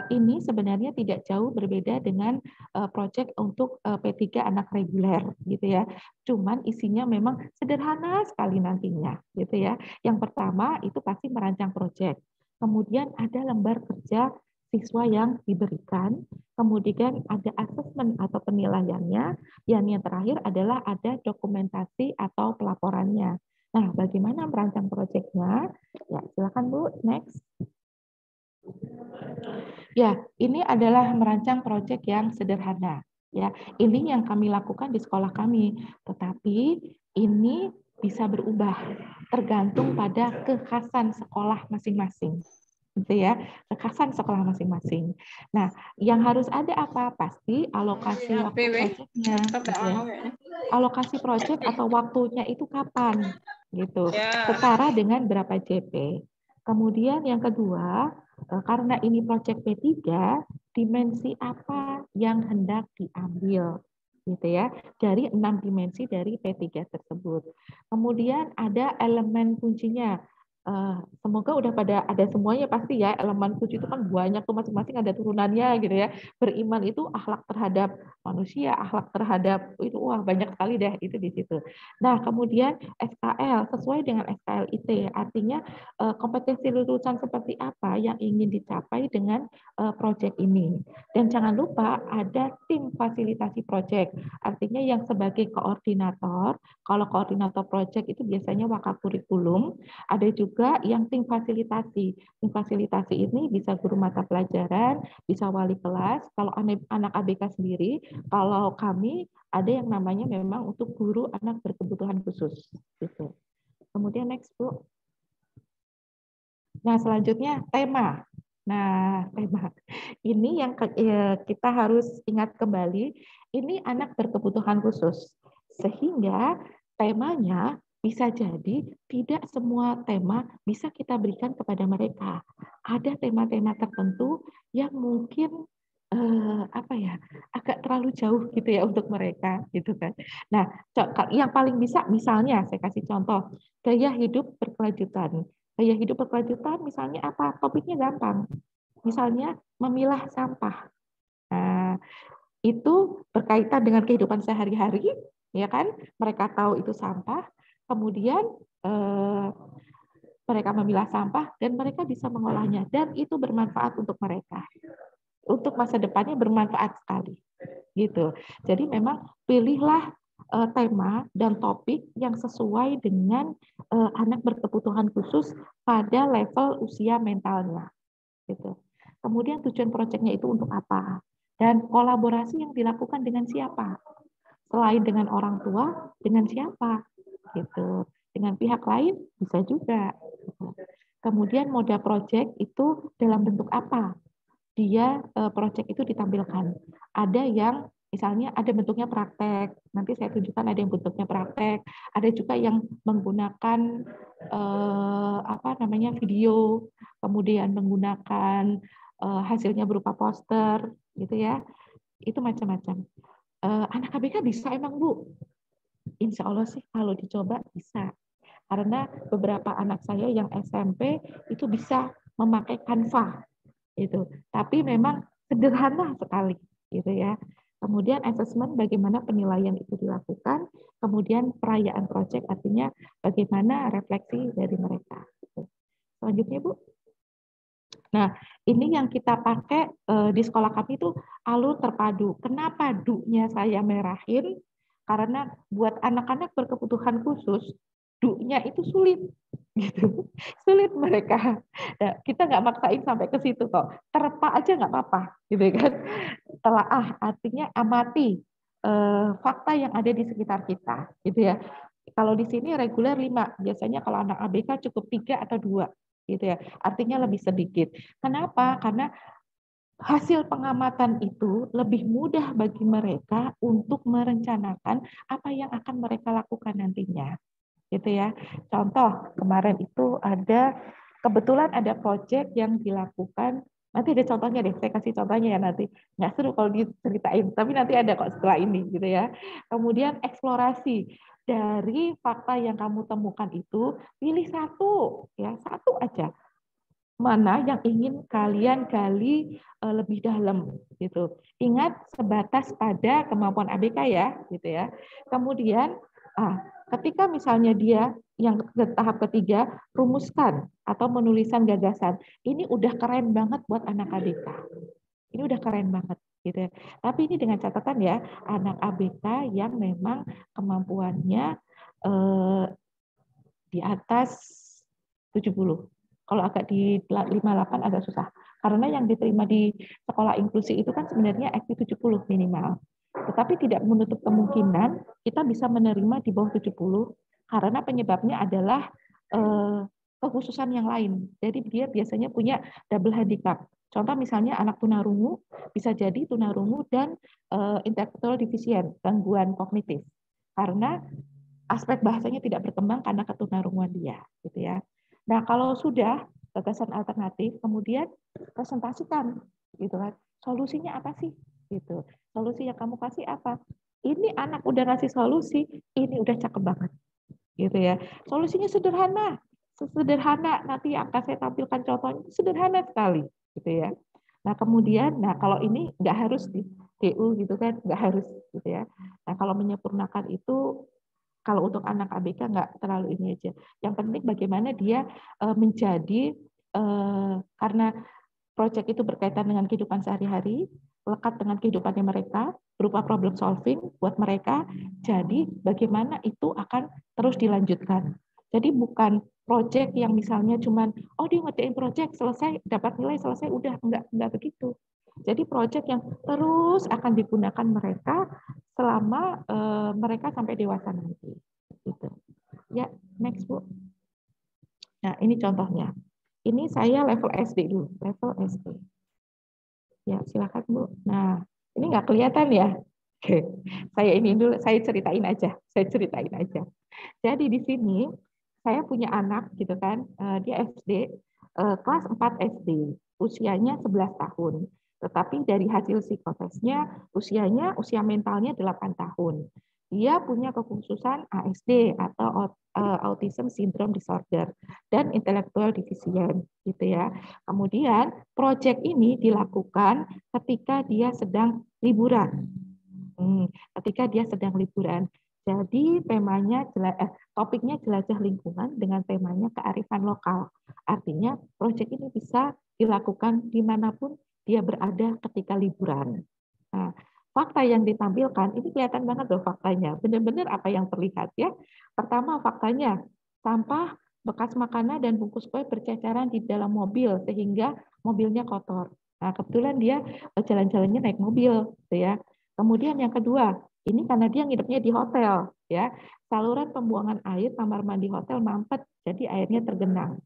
Ini sebenarnya tidak jauh berbeda dengan proyek untuk P3 anak reguler gitu ya. Cuman isinya memang sederhana sekali nantinya gitu ya. Yang pertama itu pasti merancang proyek. Kemudian ada lembar kerja siswa yang diberikan, kemudian ada asesmen atau penilaiannya, yang terakhir adalah ada dokumentasi atau pelaporannya. Nah, bagaimana merancang proyeknya? Ya, silakan Bu, next. Ya, ini adalah merancang proyek yang sederhana. Ya, ini yang kami lakukan di sekolah kami. Tetapi ini bisa berubah tergantung pada kekhasan sekolah masing-masing. Gitu ya, kekhasan sekolah masing-masing. Nah, yang harus ada apa? Pasti alokasi waktu proyeknya. Gitu ya. Alokasi proyek atau waktunya itu kapan? Gitu. Setara dengan berapa JP. Kemudian yang kedua, karena ini proyek P3, dimensi apa yang hendak diambil? Gitu ya, dari 6 dimensi dari P3 tersebut. Kemudian ada elemen kuncinya. Semoga udah pada ada semuanya pasti ya, elemen kunci itu kan banyak tuh masing-masing ada turunannya gitu ya. Beriman itu akhlak terhadap manusia, akhlak terhadap itu wah banyak sekali deh itu di situ. Nah, kemudian SKL sesuai dengan SKL IT, artinya kompetensi lulusan seperti apa yang ingin dicapai dengan proyek ini. Dan jangan lupa ada tim fasilitasi proyek, artinya yang sebagai koordinator, kalau koordinator proyek itu biasanya wakakurikulum, ada juga yang tim fasilitasi. Tim fasilitasi ini bisa guru mata pelajaran, bisa wali kelas. Kalau anak ABK sendiri, kalau kami ada yang namanya memang untuk guru anak berkebutuhan khusus. Gitu. Kemudian next Bu. Nah selanjutnya tema. Nah tema ini yang kita harus ingat kembali. Ini anak berkebutuhan khusus. Sehingga temanya bisa jadi tidak semua tema bisa kita berikan kepada mereka. ada tema-tema tertentu yang mungkin agak terlalu jauh gitu ya untuk mereka gitu kan. Nah, yang paling bisa misalnya saya kasih contoh gaya hidup berkelanjutan. Gaya hidup berkelanjutan misalnya apa? Topiknya gampang. Misalnya memilah sampah. Nah, itu berkaitan dengan kehidupan sehari-hari, ya kan? Mereka tahu itu sampah, kemudian mereka memilah sampah dan mereka bisa mengolahnya dan itu bermanfaat untuk mereka. Untuk masa depannya bermanfaat sekali. Gitu. Jadi memang pilihlah tema dan topik yang sesuai dengan anak berkebutuhan khusus pada level usia mentalnya. Gitu. Kemudian tujuan proyeknya itu untuk apa? Dan kolaborasi yang dilakukan dengan siapa? Selain dengan orang tua, dengan siapa? Gitu. Dengan pihak lain bisa juga. Gitu. Kemudian moda proyek itu dalam bentuk apa? Dia proyek itu ditampilkan. Ada yang misalnya ada bentuknya praktek, nanti saya tunjukkan ada yang bentuknya praktek, ada juga yang menggunakan video, kemudian menggunakan hasilnya berupa poster, gitu ya, itu macam-macam. Anak KBK bisa emang Bu? Insya Allah sih kalau dicoba bisa, karena beberapa anak saya yang SMP itu bisa memakai Canva itu, tapi memang sederhana sekali gitu ya. Kemudian assessment bagaimana penilaian itu dilakukan, kemudian perayaan project artinya bagaimana refleksi dari mereka. Selanjutnya Bu. Nah, ini yang kita pakai di sekolah kami itu alur terpadu. Kenapa du-nya saya merahin? Karena buat anak-anak berkebutuhan khusus, du-nya itu sulit gitu, sulit mereka. Nah, kita nggak maksain sampai ke situ kok, terpa aja nggak apa-apa gitu kan. Telaah artinya amati fakta yang ada di sekitar kita gitu ya. Kalau di sini reguler 5, biasanya kalau anak ABK cukup 3 atau 2 gitu ya, artinya lebih sedikit. Kenapa? Karena hasil pengamatan itu lebih mudah bagi mereka untuk merencanakan apa yang akan mereka lakukan nantinya. Gitu ya. Contoh, kemarin itu kebetulan ada proyek yang dilakukan, nanti ada contohnya deh, saya kasih contohnya ya nanti. Nggak seru kalau diceritain, tapi nanti ada kok setelah ini gitu ya. Kemudian eksplorasi dari fakta yang kamu temukan itu, pilih satu, ya satu aja. Mana yang ingin kalian gali lebih dalam gitu. Ingat sebatas pada kemampuan ABK ya, gitu ya. Kemudian ketika misalnya dia yang ke tahap ketiga rumuskan atau menulisan gagasan, ini udah keren banget buat anak ABK. Ini udah keren banget gitu ya. Tapi ini dengan catatan ya, anak ABK yang memang kemampuannya di atas 70. Kalau agak di 58 agak susah. Karena yang diterima di sekolah inklusi itu kan sebenarnya IQ 70 minimal. Tetapi tidak menutup kemungkinan kita bisa menerima di bawah 70 karena penyebabnya adalah kekhususan yang lain. Jadi dia biasanya punya double handicap. Contoh misalnya anak tunarungu, bisa jadi tunarungu dan intellectual deficient, gangguan kognitif. Karena aspek bahasanya tidak berkembang karena ketunarunguan dia, gitu ya. Nah, kalau sudah gagasan alternatif, kemudian presentasikan, gitu kan. Solusinya apa sih? Gitu. Solusi yang kamu kasih apa? Ini anak udah ngasih solusi, ini udah cakep banget, gitu ya. Solusinya sederhana, sesederhana nanti yang akan saya tampilkan contohnya sederhana sekali, gitu ya. Nah, kemudian, kalau ini nggak harus di DU gitu kan, nggak harus, gitu ya. Nah, kalau menyempurnakan itu kalau untuk anak ABK nggak terlalu ini aja. Yang penting bagaimana dia menjadi, karena proyek itu berkaitan dengan kehidupan sehari-hari, lekat dengan kehidupannya mereka, berupa problem solving buat mereka, jadi bagaimana itu akan terus dilanjutkan. Jadi bukan proyek yang misalnya cuman, oh dia ngerjain proyek, selesai, dapat nilai, selesai, udah, enggak begitu. Jadi proyek yang terus akan digunakan mereka selama mereka sampai dewasa nanti. Gitu. Ya, next Bu. Nah, ini contohnya. Ini saya level SD dulu, level SD. Ya, silakan Bu. Nah, ini nggak kelihatan ya. Oke, saya ini dulu, saya ceritain aja. Jadi di sini saya punya anak gitu kan, dia SD. kelas 4 SD, usianya 11 tahun. Tetapi dari hasil psikotesnya, usia mentalnya 8 tahun. Dia punya kekhususan ASD atau Autism Syndrome Disorder dan Intellectual Deficient, gitu ya. Kemudian proyek ini dilakukan ketika dia sedang liburan. Ketika dia sedang liburan. Jadi topiknya jelajah lingkungan dengan temanya kearifan lokal. Artinya proyek ini bisa dilakukan dimanapun dia berada ketika liburan. Nah, fakta yang ditampilkan ini kelihatan banget loh faktanya. Benar-benar apa yang terlihat ya. Pertama faktanya, sampah bekas makanan dan bungkus kue berceceran di dalam mobil sehingga mobilnya kotor. Nah, kebetulan dia jalan-jalannya naik mobil, gitu ya. Kemudian yang kedua, ini karena dia ngidupnya di hotel, ya. Saluran pembuangan air kamar mandi hotel mampet, jadi airnya tergenang.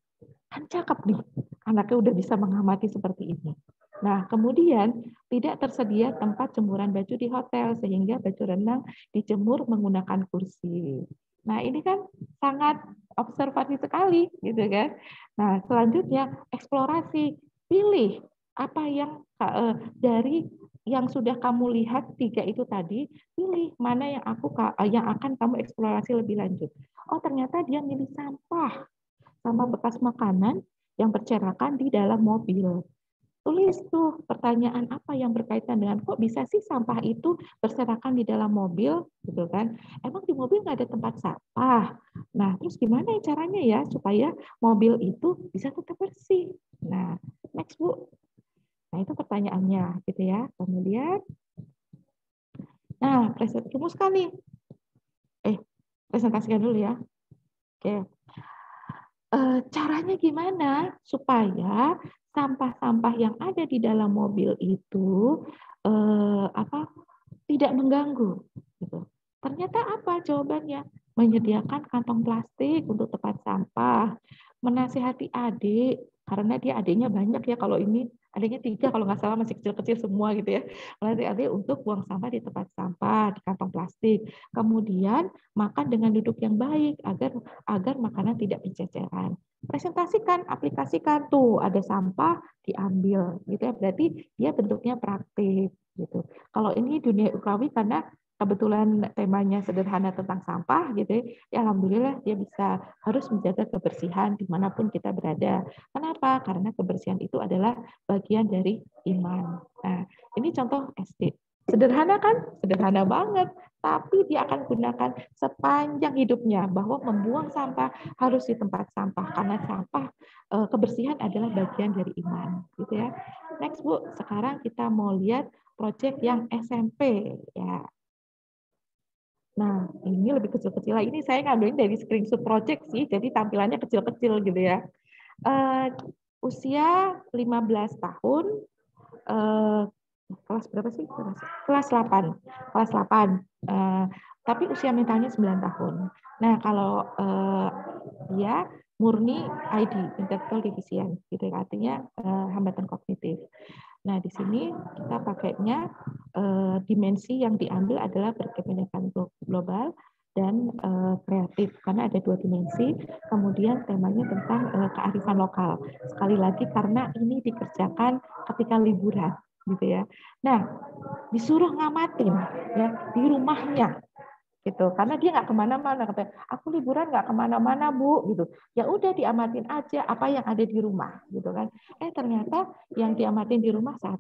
Kan cakep nih, anaknya udah bisa mengamati seperti ini. Nah, kemudian tidak tersedia tempat jemuran baju di hotel sehingga baju renang dijemur menggunakan kursi. Nah, ini kan sangat observatif sekali, gitu kan. Nah, selanjutnya eksplorasi, pilih apa yang dari yang sudah kamu lihat 3 itu tadi, pilih mana yang akan kamu eksplorasi lebih lanjut. Oh, ternyata dia milih sampah sama bekas makanan yang berserakan di dalam mobil. Tulis tuh pertanyaan apa yang berkaitan dengan kok bisa sih sampah itu berserakan di dalam mobil, gitu kan? Emang di mobil nggak ada tempat sampah. Nah, terus gimana caranya ya supaya mobil itu bisa tetap bersih? Nah, next Bu. Nah, itu pertanyaannya, gitu ya. Kemudian, nah, rumuskan nih. Presentasikan dulu ya. Oke. Caranya gimana supaya sampah-sampah yang ada di dalam mobil itu tidak mengganggu? Gitu. Ternyata apa jawabannya? Menyediakan kantong plastik untuk tempat sampah, menasihati adik karena dia adiknya banyak ya, kalau ini adiknya 3 kalau nggak salah, masih kecil-kecil semua gitu ya. Melatih adik untuk buang sampah di tempat sampah di kantong plastik. Kemudian makan dengan duduk yang baik agar makanan tidak berceceran. Presentasikan, aplikasikan tuh ada sampah diambil gitu ya. Berarti dia bentuknya praktik gitu. Kalau ini dunia ukrawi karena kebetulan temanya sederhana tentang sampah gitu ya, alhamdulillah dia bisa harus menjaga kebersihan dimanapun kita berada. Kenapa? Karena kebersihan itu adalah bagian dari iman. Nah, ini contoh SD. Sederhana kan? Sederhana banget. Tapi dia akan gunakan sepanjang hidupnya bahwa membuang sampah harus di tempat sampah karena sampah kebersihan adalah bagian dari iman, gitu ya. Next Bu, sekarang kita mau lihat proyek yang SMP ya. Nah, ini lebih kecil-kecil lah. Ini saya ngambilin dari screenshot project sih, jadi tampilannya kecil-kecil gitu ya. Usia 15 tahun, kelas berapa sih? Kelas 8. Kelas 8. Tapi usia mentalnya 9 tahun. Nah, kalau dia murni ID, Intellectual Deficient, gitu ya. Artinya hambatan kognitif. Nah, di sini kita pakainya dimensi yang diambil adalah berkepentingan global dan kreatif, karena ada 2 dimensi. Kemudian temanya tentang kearifan lokal. Sekali lagi karena ini dikerjakan ketika liburan, gitu ya. Nah, disuruh ngamatin ya di rumahnya. Gitu, karena dia nggak kemana-mana, katanya aku liburan nggak kemana-mana Bu, gitu. Ya udah diamatin aja apa yang ada di rumah, gitu kan. Ternyata yang diamatin di rumah 1,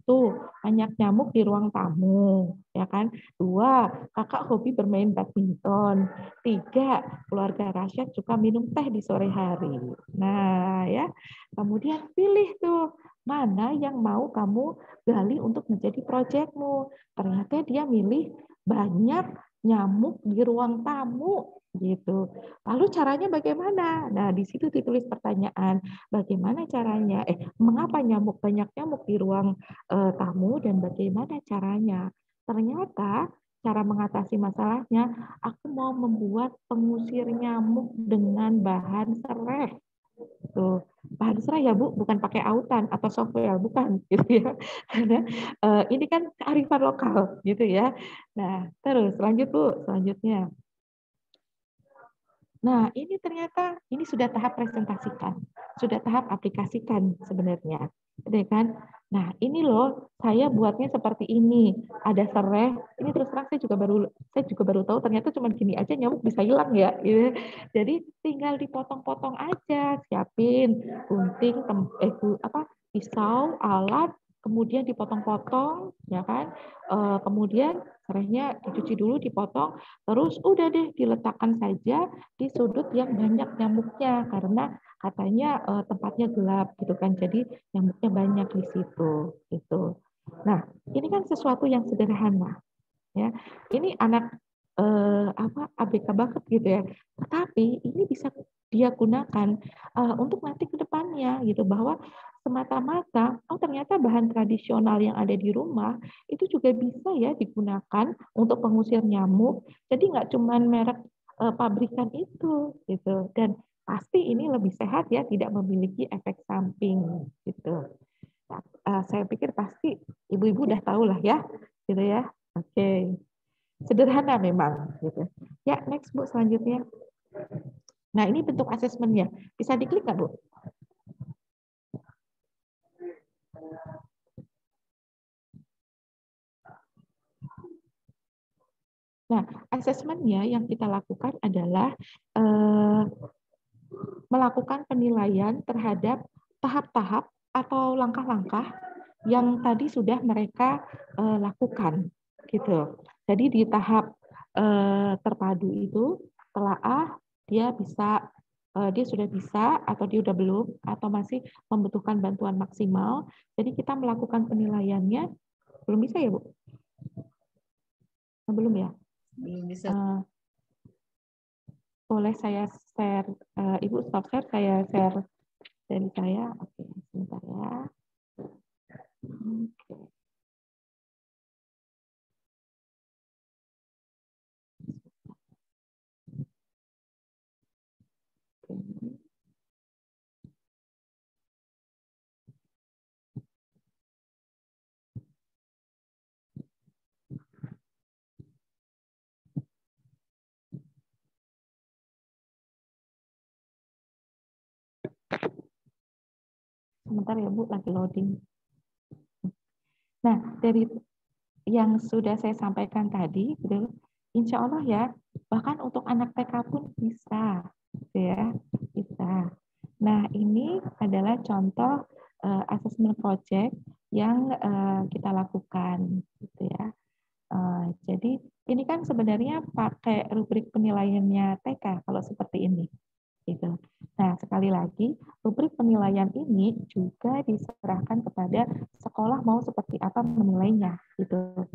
banyak nyamuk di ruang tamu, ya kan. 2, kakak hobi bermain badminton. 3, keluarga rasyad suka minum teh di sore hari. Nah ya, kemudian pilih tuh mana yang mau kamu gali untuk menjadi proyekmu. Ternyata dia milih banyak nyamuk di ruang tamu gitu. Lalu caranya bagaimana? Nah, di situ ditulis pertanyaan, bagaimana caranya? Mengapa banyak nyamuk di ruang tamu dan bagaimana caranya? Ternyata cara mengatasi masalahnya, aku mau membuat pengusir nyamuk dengan bahan serai. Tuh, bahan serai ya Bu, bukan pakai autan atau software, bukan gitu ya. Karena ini kan kearifan lokal gitu ya. Nah, terus lanjut Bu, selanjutnya. Nah, ini ternyata ini sudah tahap presentasikan, sudah tahap aplikasikan sebenarnya, ya kan? Nah, ini loh saya buatnya seperti ini, ada serai. Ini terus terang saya juga baru tahu ternyata cuma gini aja nyamuk bisa hilang ya. Gitu. Jadi tinggal dipotong-potong aja, siapin gunting, pisau, alat, kemudian dipotong-potong, ya kan? Kemudian serainya dicuci dulu, dipotong, terus udah deh diletakkan saja di sudut yang banyak nyamuknya karena katanya tempatnya gelap gitu kan, jadi nyamuknya banyak di situ gitu. Nah, ini kan sesuatu yang sederhana ya. Ini anak ABK banget gitu ya. Tetapi ini bisa dia gunakan untuk nanti ke depannya gitu, bahwa semata-mata ternyata bahan tradisional yang ada di rumah itu juga bisa ya digunakan untuk pengusir nyamuk. Jadi nggak cuma merek pabrikan itu gitu, dan pasti ini lebih sehat ya, tidak memiliki efek samping gitu. Nah, saya pikir pasti ibu-ibu udah tahu lah ya gitu ya. Oke. Sederhana memang gitu. Ya, next Bu selanjutnya. Nah, ini bentuk asesmennya. Bisa diklik nggak, Bu? Nah, asesmennya yang kita lakukan adalah melakukan penilaian terhadap tahap-tahap atau langkah-langkah yang tadi sudah mereka lakukan, gitu. Jadi di tahap terpadu itu telaah dia sudah bisa atau dia udah belum atau masih membutuhkan bantuan maksimal. Jadi kita melakukan penilaiannya belum bisa ya Bu? Belum ya? Belum bisa. Boleh saya share, Ibu stop share, saya share dari saya. Oke, sebentar ya. Oke. Sebentar ya Bu, lagi loading. Nah, dari yang sudah saya sampaikan tadi, gitu, insya Allah ya, bahkan untuk anak TK pun bisa, gitu ya, bisa. Nah, ini adalah contoh assessment project yang kita lakukan, gitu ya. Jadi ini kan sebenarnya pakai rubrik penilaiannya TK kalau seperti ini. Gitu. Nah, sekali lagi, rubrik penilaian ini juga diserahkan kepada sekolah mau seperti apa menilainya. Gitu.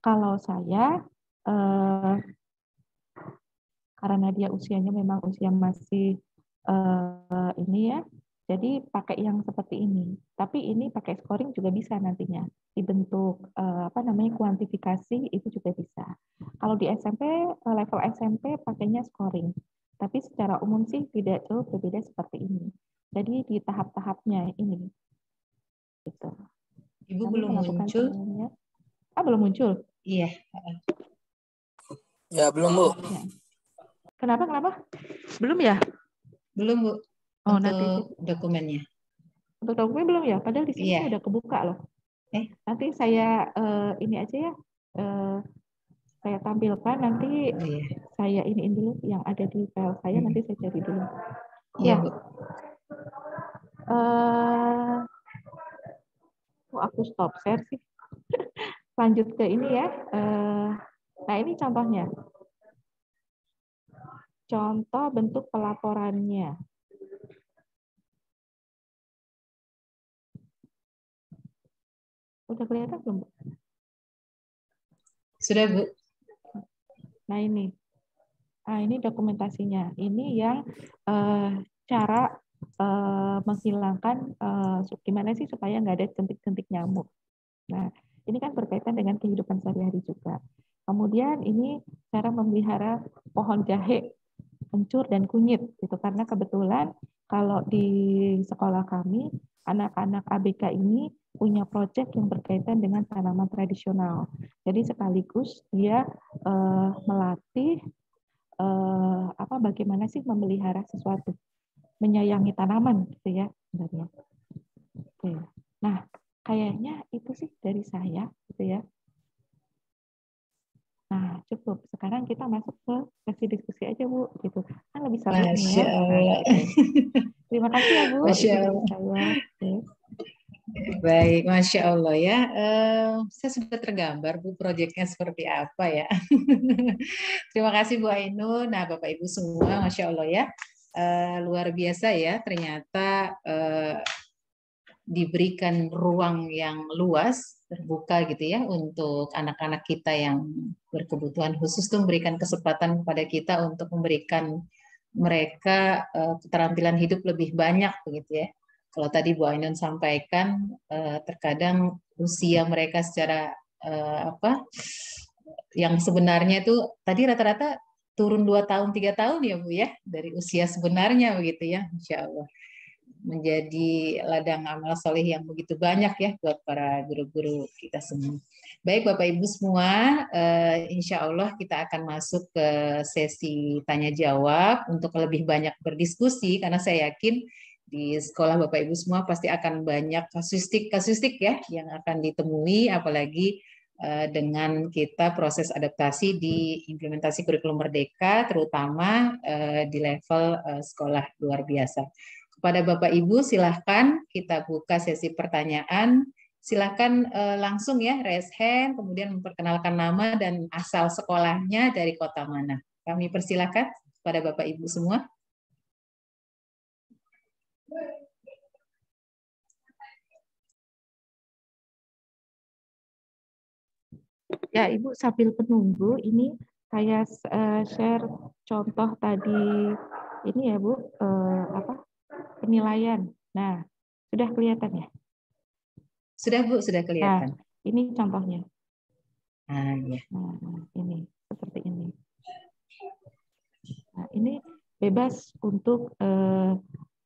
Kalau saya, karena dia usianya memang usia masih ini ya, jadi pakai yang seperti ini. Tapi ini pakai scoring juga bisa nantinya. Dibentuk kuantifikasi itu juga bisa. Kalau di SMP, level SMP pakainya scoring. Tapi secara umum sih tidak jauh berbeda seperti ini. Jadi di tahap-tahapnya ini. Gitu. Ibu Kami belum muncul. Belum muncul? Iya. Ya, belum, Bu. Ya. Kenapa? Belum ya? Belum, Bu. Oh, untuk nanti dokumennya. Untuk dokumen belum ya? Padahal di sini Iya. udah kebuka loh. Nanti saya ini aja ya. Saya tampilkan nanti. Oh, iya. Saya iniin dulu yang ada di file saya, nanti saya cari dulu. Iya, Ya. Bu. Aku stop share sih. Lanjut ke ini ya. Nah, ini contohnya. Contoh bentuk pelaporannya. Udah kelihatan belum, Bu? Sudah, Bu. Nah, ini. Ini dokumentasinya. Ini yang cara menghilangkan gimana sih supaya nggak ada jentik-jentik nyamuk. Nah, ini kan berkaitan dengan kehidupan sehari-hari juga. Kemudian ini cara memelihara pohon jahe, kencur, dan kunyit. Gitu. Karena kebetulan kalau di sekolah kami, anak-anak ABK ini punya proyek yang berkaitan dengan tanaman tradisional. Jadi sekaligus dia melatih bagaimana sih memelihara sesuatu, menyayangi tanaman gitu ya sebenarnya. Oke. Nah, kayaknya itu sih dari saya gitu ya. Nah, cukup. Sekarang kita masuk ke sesi diskusi aja, Bu, gitu. Kan lebih seru nih Masya ya. Nah, Allah. gitu. Terima kasih ya, Bu. Masya Itu dari Allah. saya. Oke. Baik, Masya Allah ya. Saya sudah tergambar Bu proyeknya seperti apa ya. Terima kasih Bu Ainun. Nah Bapak Ibu semua, Masya Allah ya. Luar biasa ya ternyata diberikan ruang yang luas, terbuka gitu ya untuk anak-anak kita yang berkebutuhan khusus tuh memberikan kesempatan kepada kita untuk memberikan mereka keterampilan hidup lebih banyak begitu ya. Kalau tadi Bu Ainun sampaikan terkadang usia mereka secara yang sebenarnya itu tadi rata-rata turun 2 tahun 3 tahun ya Bu ya dari usia sebenarnya begitu ya, Insya Allah menjadi ladang amal soleh yang begitu banyak ya buat para guru-guru kita semua. Baik Bapak Ibu semua, insya Allah kita akan masuk ke sesi tanya jawab untuk lebih banyak berdiskusi karena saya yakin di sekolah Bapak Ibu semua pasti akan banyak kasusistik ya yang akan ditemui apalagi dengan kita proses adaptasi di implementasi kurikulum Merdeka terutama di level sekolah luar biasa. Kepada Bapak Ibu silahkan kita buka sesi pertanyaan. Silahkan langsung ya raise hand, kemudian memperkenalkan nama dan asal sekolahnya dari kota mana. Kami persilahkan kepada Bapak Ibu semua. Ya Ibu sambil menunggu ini saya share contoh tadi ini ya Bu, penilaian. Nah, sudah kelihatan ya? Sudah Bu, sudah kelihatan. Nah, ini contohnya. Nah, ya. Nah, ini seperti ini. Nah, ini bebas untuk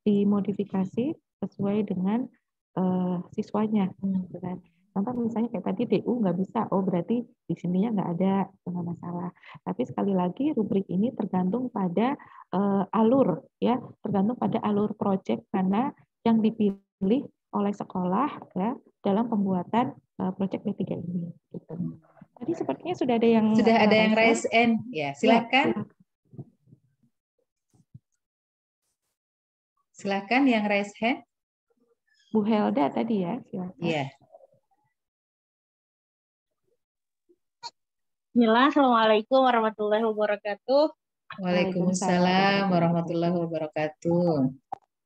dimodifikasi sesuai dengan siswanya. Contoh misalnya kayak tadi DU nggak bisa, oh berarti di sininya nggak ada, nggak masalah. Tapi sekali lagi rubrik ini tergantung pada alur, ya, tergantung pada alur proyek mana yang dipilih oleh sekolah ya dalam pembuatan proyek B3 ini. Gitu. Tadi sepertinya sudah ada yang raise hand, ya silakan. Ya, silakan yang raise hand. Bu Helda tadi ya, silakan. Iya. Bismillah, Assalamualaikum warahmatullahi wabarakatuh. Waalaikumsalam warahmatullahi wabarakatuh.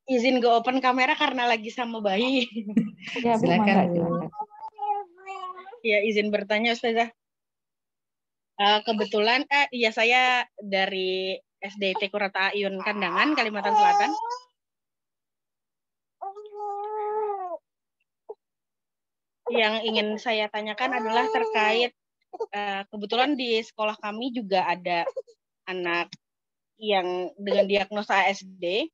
Izin ke open kamera karena lagi sama bayi. Ya, Bu, silakan, silakan. Ya, izin bertanya Ustazah. Kebetulan, iya saya dari SDT Kurata Ayun Kandangan, Kalimantan Selatan. Yang ingin saya tanyakan adalah terkait kebetulan di sekolah kami juga ada anak yang dengan diagnosa ASD.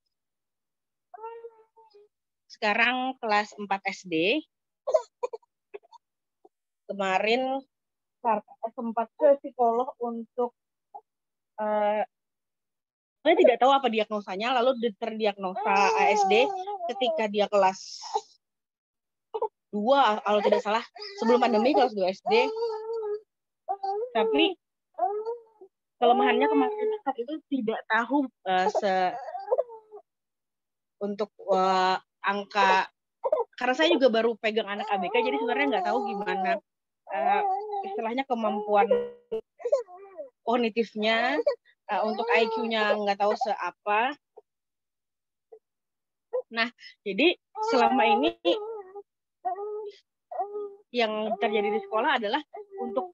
Sekarang kelas 4 SD. Kemarin sempat ke psikolog untuk saya tidak tahu apa diagnosanya, lalu terdiagnosa ASD ketika dia kelas 2 kalau tidak salah, sebelum pandemi kelas 2 SD. Tapi kelemahannya kemarin saat itu tidak tahu untuk angka, karena saya juga baru pegang anak ABK, jadi sebenarnya nggak tahu gimana istilahnya kemampuan kognitifnya, untuk IQ-nya nggak tahu seapa. Nah, jadi selama ini yang terjadi di sekolah adalah untuk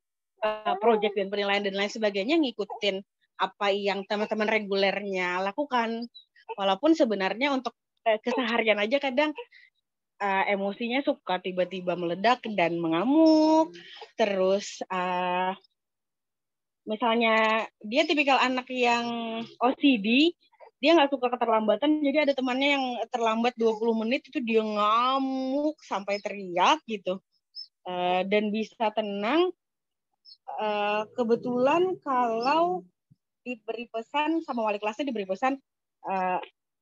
proyek dan penilaian dan lain sebagainya ngikutin apa yang teman-teman regulernya lakukan. Walaupun sebenarnya untuk keseharian aja kadang emosinya suka tiba-tiba meledak dan mengamuk. Terus misalnya dia tipikal anak yang OCD, dia nggak suka keterlambatan, jadi ada temannya yang terlambat 20 menit itu dia ngamuk sampai teriak gitu. Dan bisa tenang. Kebetulan kalau diberi pesan sama wali kelasnya, diberi pesan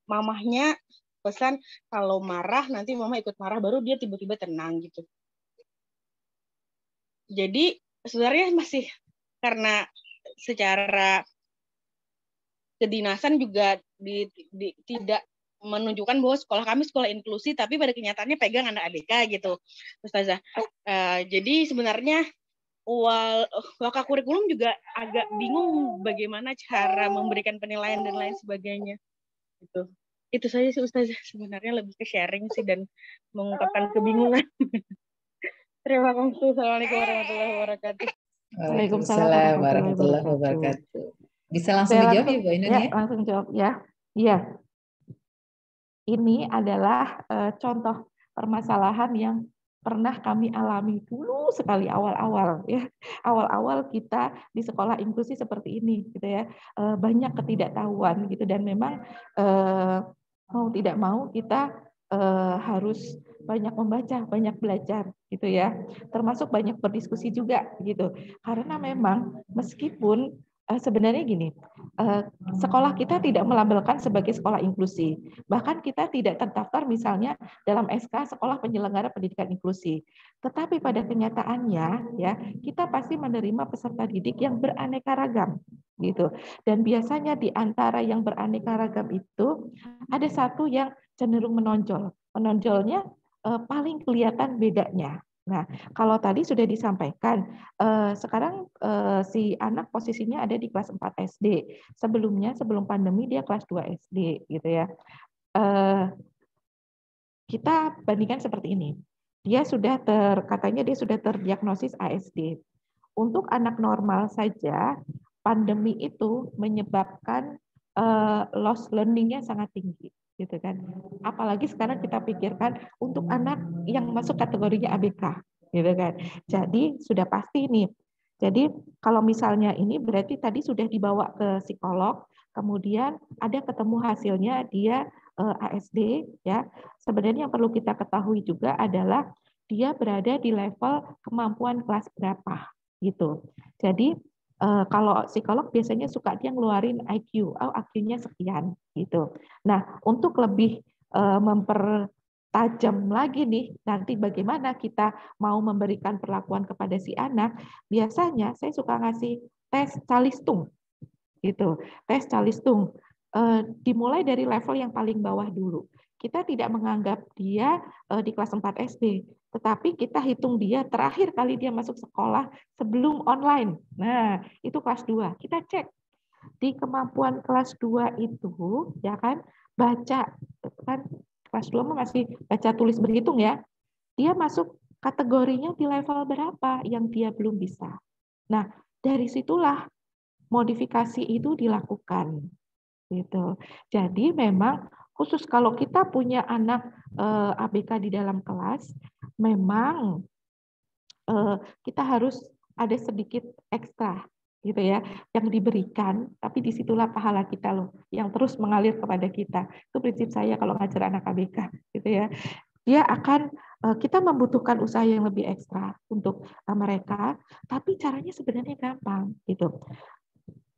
mamahnya pesan kalau marah nanti mama ikut marah baru dia tiba-tiba tenang gitu. Jadi sebenarnya masih karena secara kedinasan juga tidak menunjukkan bahwa sekolah kami sekolah inklusi, tapi pada kenyataannya pegang anak ABK gitu, Ustazah. Jadi sebenarnya waka kurikulum juga agak bingung bagaimana cara memberikan penilaian dan lain sebagainya. Gitu. Itu saja sih Ustazah, sebenarnya lebih ke sharing sih dan mengungkapkan kebingungan. Terima kasih. Assalamualaikum warahmatullahi wabarakatuh. Waalaikumsalam warahmatullahi wabarakatuh. Bisa langsung dijawab ya Bu Ainun ya? Langsung jawab ya. Iya. Ini adalah contoh permasalahan yang pernah kami alami dulu sekali awal-awal ya. Awal-awal kita di sekolah inklusi seperti ini gitu ya. Banyak ketidaktahuan gitu dan memang mau tidak mau kita harus banyak membaca, banyak belajar gitu ya. Termasuk banyak berdiskusi juga gitu. Karena memang meskipun sebenarnya gini, sekolah kita tidak melabelkan sebagai sekolah inklusi. Bahkan kita tidak terdaftar misalnya dalam SK Sekolah Penyelenggara Pendidikan Inklusi. Tetapi pada kenyataannya ya, kita pasti menerima peserta didik yang beraneka ragam gitu. Dan biasanya di antara yang beraneka ragam itu ada satu yang cenderung menonjol. Menonjolnya paling kelihatan bedanya. Nah, kalau tadi sudah disampaikan, sekarang si anak posisinya ada di kelas 4 SD. Sebelumnya, sebelum pandemi, dia kelas 2 SD, gitu ya. Kita bandingkan seperti ini. Katanya dia sudah terdiagnosis ASD. Untuk anak normal saja, pandemi itu menyebabkan loss learning-nya sangat tinggi. Gitu kan. Apalagi sekarang kita pikirkan untuk anak yang masuk kategorinya ABK, gitu kan. Jadi sudah pasti nih. Jadi kalau misalnya ini berarti tadi sudah dibawa ke psikolog, kemudian ada ketemu hasilnya dia ASD ya. Sebenarnya yang perlu kita ketahui juga adalah dia berada di level kemampuan kelas berapa gitu. Jadi kalau psikolog biasanya suka dia ngeluarin IQ, IQ-nya sekian gitu. Nah, untuk lebih mempertajam lagi nih, nanti bagaimana kita mau memberikan perlakuan kepada si anak, biasanya saya suka ngasih tes calistung gitu. Tes calistung dimulai dari level yang paling bawah dulu. Kita tidak menganggap dia di kelas 4 SD, tetapi kita hitung dia terakhir kali dia masuk sekolah sebelum online. Nah, itu kelas 2. Kita cek di kemampuan kelas 2 itu ya kan baca kan kelas 2 masih baca tulis berhitung ya. Dia masuk kategorinya di level berapa yang dia belum bisa. Nah, dari situlah modifikasi itu dilakukan gitu. Jadi memang khusus kalau kita punya anak ABK di dalam kelas, memang kita harus ada sedikit ekstra gitu ya yang diberikan, tapi disitulah pahala kita loh yang terus mengalir kepada kita. Itu prinsip saya kalau ngajar anak ABK gitu ya. Dia akan kita membutuhkan usaha yang lebih ekstra untuk mereka, tapi caranya sebenarnya gampang gitu.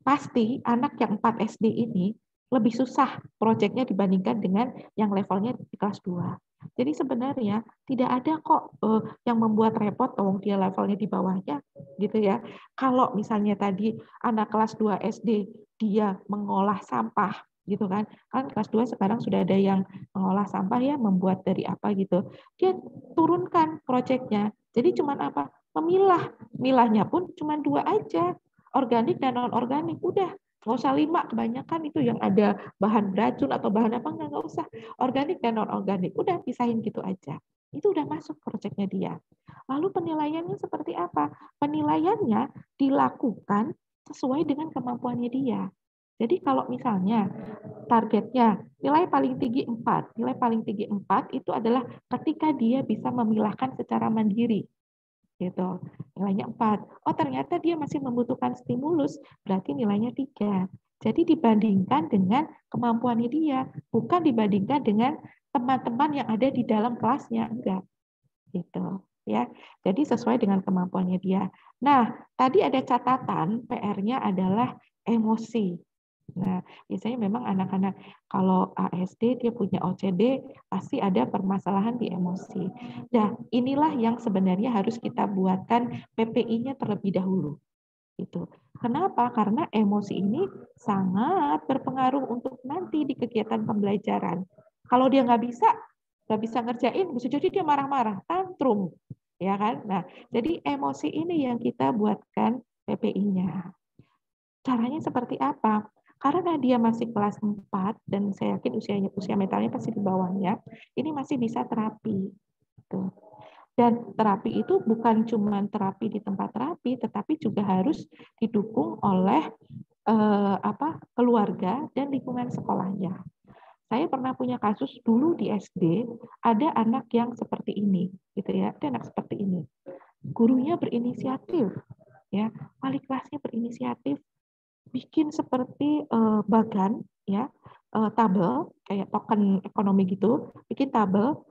Pasti anak yang 4 SD ini lebih susah proyeknya dibandingkan dengan yang levelnya di kelas 2. Jadi sebenarnya tidak ada kok yang membuat repot kalau dia levelnya di bawahnya gitu ya. Kalau misalnya tadi anak kelas 2 SD dia mengolah sampah gitu kan. Kan kelas 2 sekarang sudah ada yang mengolah sampah ya, membuat dari apa gitu. Dia turunkan proyeknya. Jadi cuman apa? Memilah. Milahnya pun cuma 2 aja. Organik dan non-organik. Udah. Nggak usah 5, kebanyakan itu yang ada bahan beracun atau bahan apa, nggak usah. Organik dan non-organik, udah pisahin gitu aja. Itu udah masuk proyeknya dia. Lalu penilaiannya seperti apa? Penilaiannya dilakukan sesuai dengan kemampuannya dia. Jadi kalau misalnya targetnya nilai paling tinggi 4, nilai paling tinggi 4 itu adalah ketika dia bisa memilahkan secara mandiri. Gitu. Nilainya 4. Oh, ternyata dia masih membutuhkan stimulus, berarti nilainya 3. Jadi dibandingkan dengan kemampuannya dia, bukan dibandingkan dengan teman-teman yang ada di dalam kelasnya, enggak. Gitu, ya. Jadi sesuai dengan kemampuannya dia. Nah, tadi ada catatan PR-nya adalah emosi. Nah, biasanya memang anak-anak kalau ASD dia punya OCD pasti ada permasalahan di emosi. Nah, inilah yang sebenarnya harus kita buatkan PPI-nya terlebih dahulu. Gitu. Kenapa? Karena emosi ini sangat berpengaruh untuk nanti di kegiatan pembelajaran. Kalau dia nggak bisa ngerjain, bisa jadi dia marah-marah, tantrum, ya kan? Nah, jadi emosi ini yang kita buatkan PPI-nya. Caranya seperti apa? Karena dia masih kelas 4 dan saya yakin usia mentalnya pasti di bawahnya, ini masih bisa terapi. Tuh. Dan terapi itu bukan cuma terapi di tempat terapi, tetapi juga harus didukung oleh keluarga dan lingkungan sekolahnya. Saya pernah punya kasus dulu di SD, ada anak yang seperti ini, gitu ya, ada anak seperti ini. Gurunya berinisiatif, ya, wali kelasnya berinisiatif bikin seperti bagan ya, tabel kayak token ekonomi gitu, bikin tabel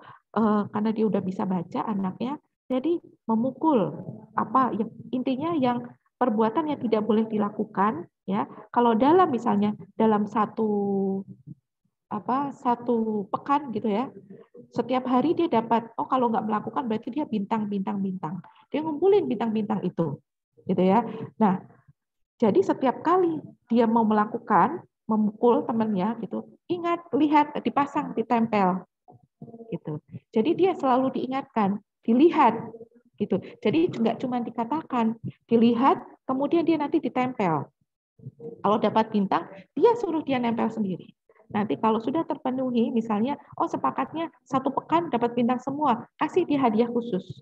karena dia udah bisa baca anaknya, jadi memukul apa yang intinya yang perbuatan yang tidak boleh dilakukan ya. Kalau dalam misalnya dalam satu pekan gitu ya, setiap hari dia dapat, oh kalau nggak melakukan berarti dia bintang dia ngumpulin bintang-bintang itu gitu ya. Nah, jadi setiap kali dia mau melakukan, memukul temannya gitu, ingat, lihat, dipasang, ditempel gitu. Jadi dia selalu diingatkan, dilihat gitu. Jadi nggak cuma dikatakan, dilihat, kemudian dia nanti ditempel. Kalau dapat bintang, dia suruh dia nempel sendiri. Nanti kalau sudah terpenuhi, misalnya, oh sepakatnya 1 pekan dapat bintang semua, kasih dia hadiah khusus.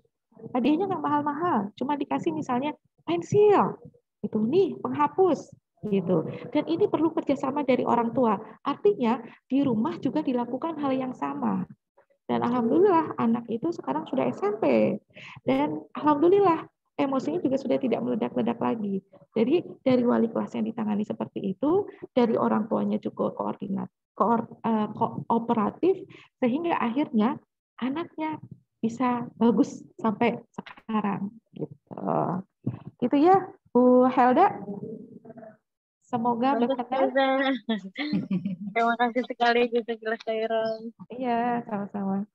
Hadiahnya nggak mahal-mahal, cuma dikasih misalnya pensil, itu nih penghapus, gitu. Dan ini perlu kerjasama dari orang tua. Artinya di rumah juga dilakukan hal yang sama. Dan alhamdulillah anak itu sekarang sudah SMP. Dan alhamdulillah emosinya juga sudah tidak meledak-ledak lagi. Jadi dari wali kelas yang ditangani seperti itu, dari orang tuanya juga kooperatif, sehingga akhirnya anaknya bisa bagus sampai sekarang. Gitu. Gitu ya, Bu Helda. Semoga berkenan. Terima kasih sekali Jazakallah khairan. Iya, sama-sama.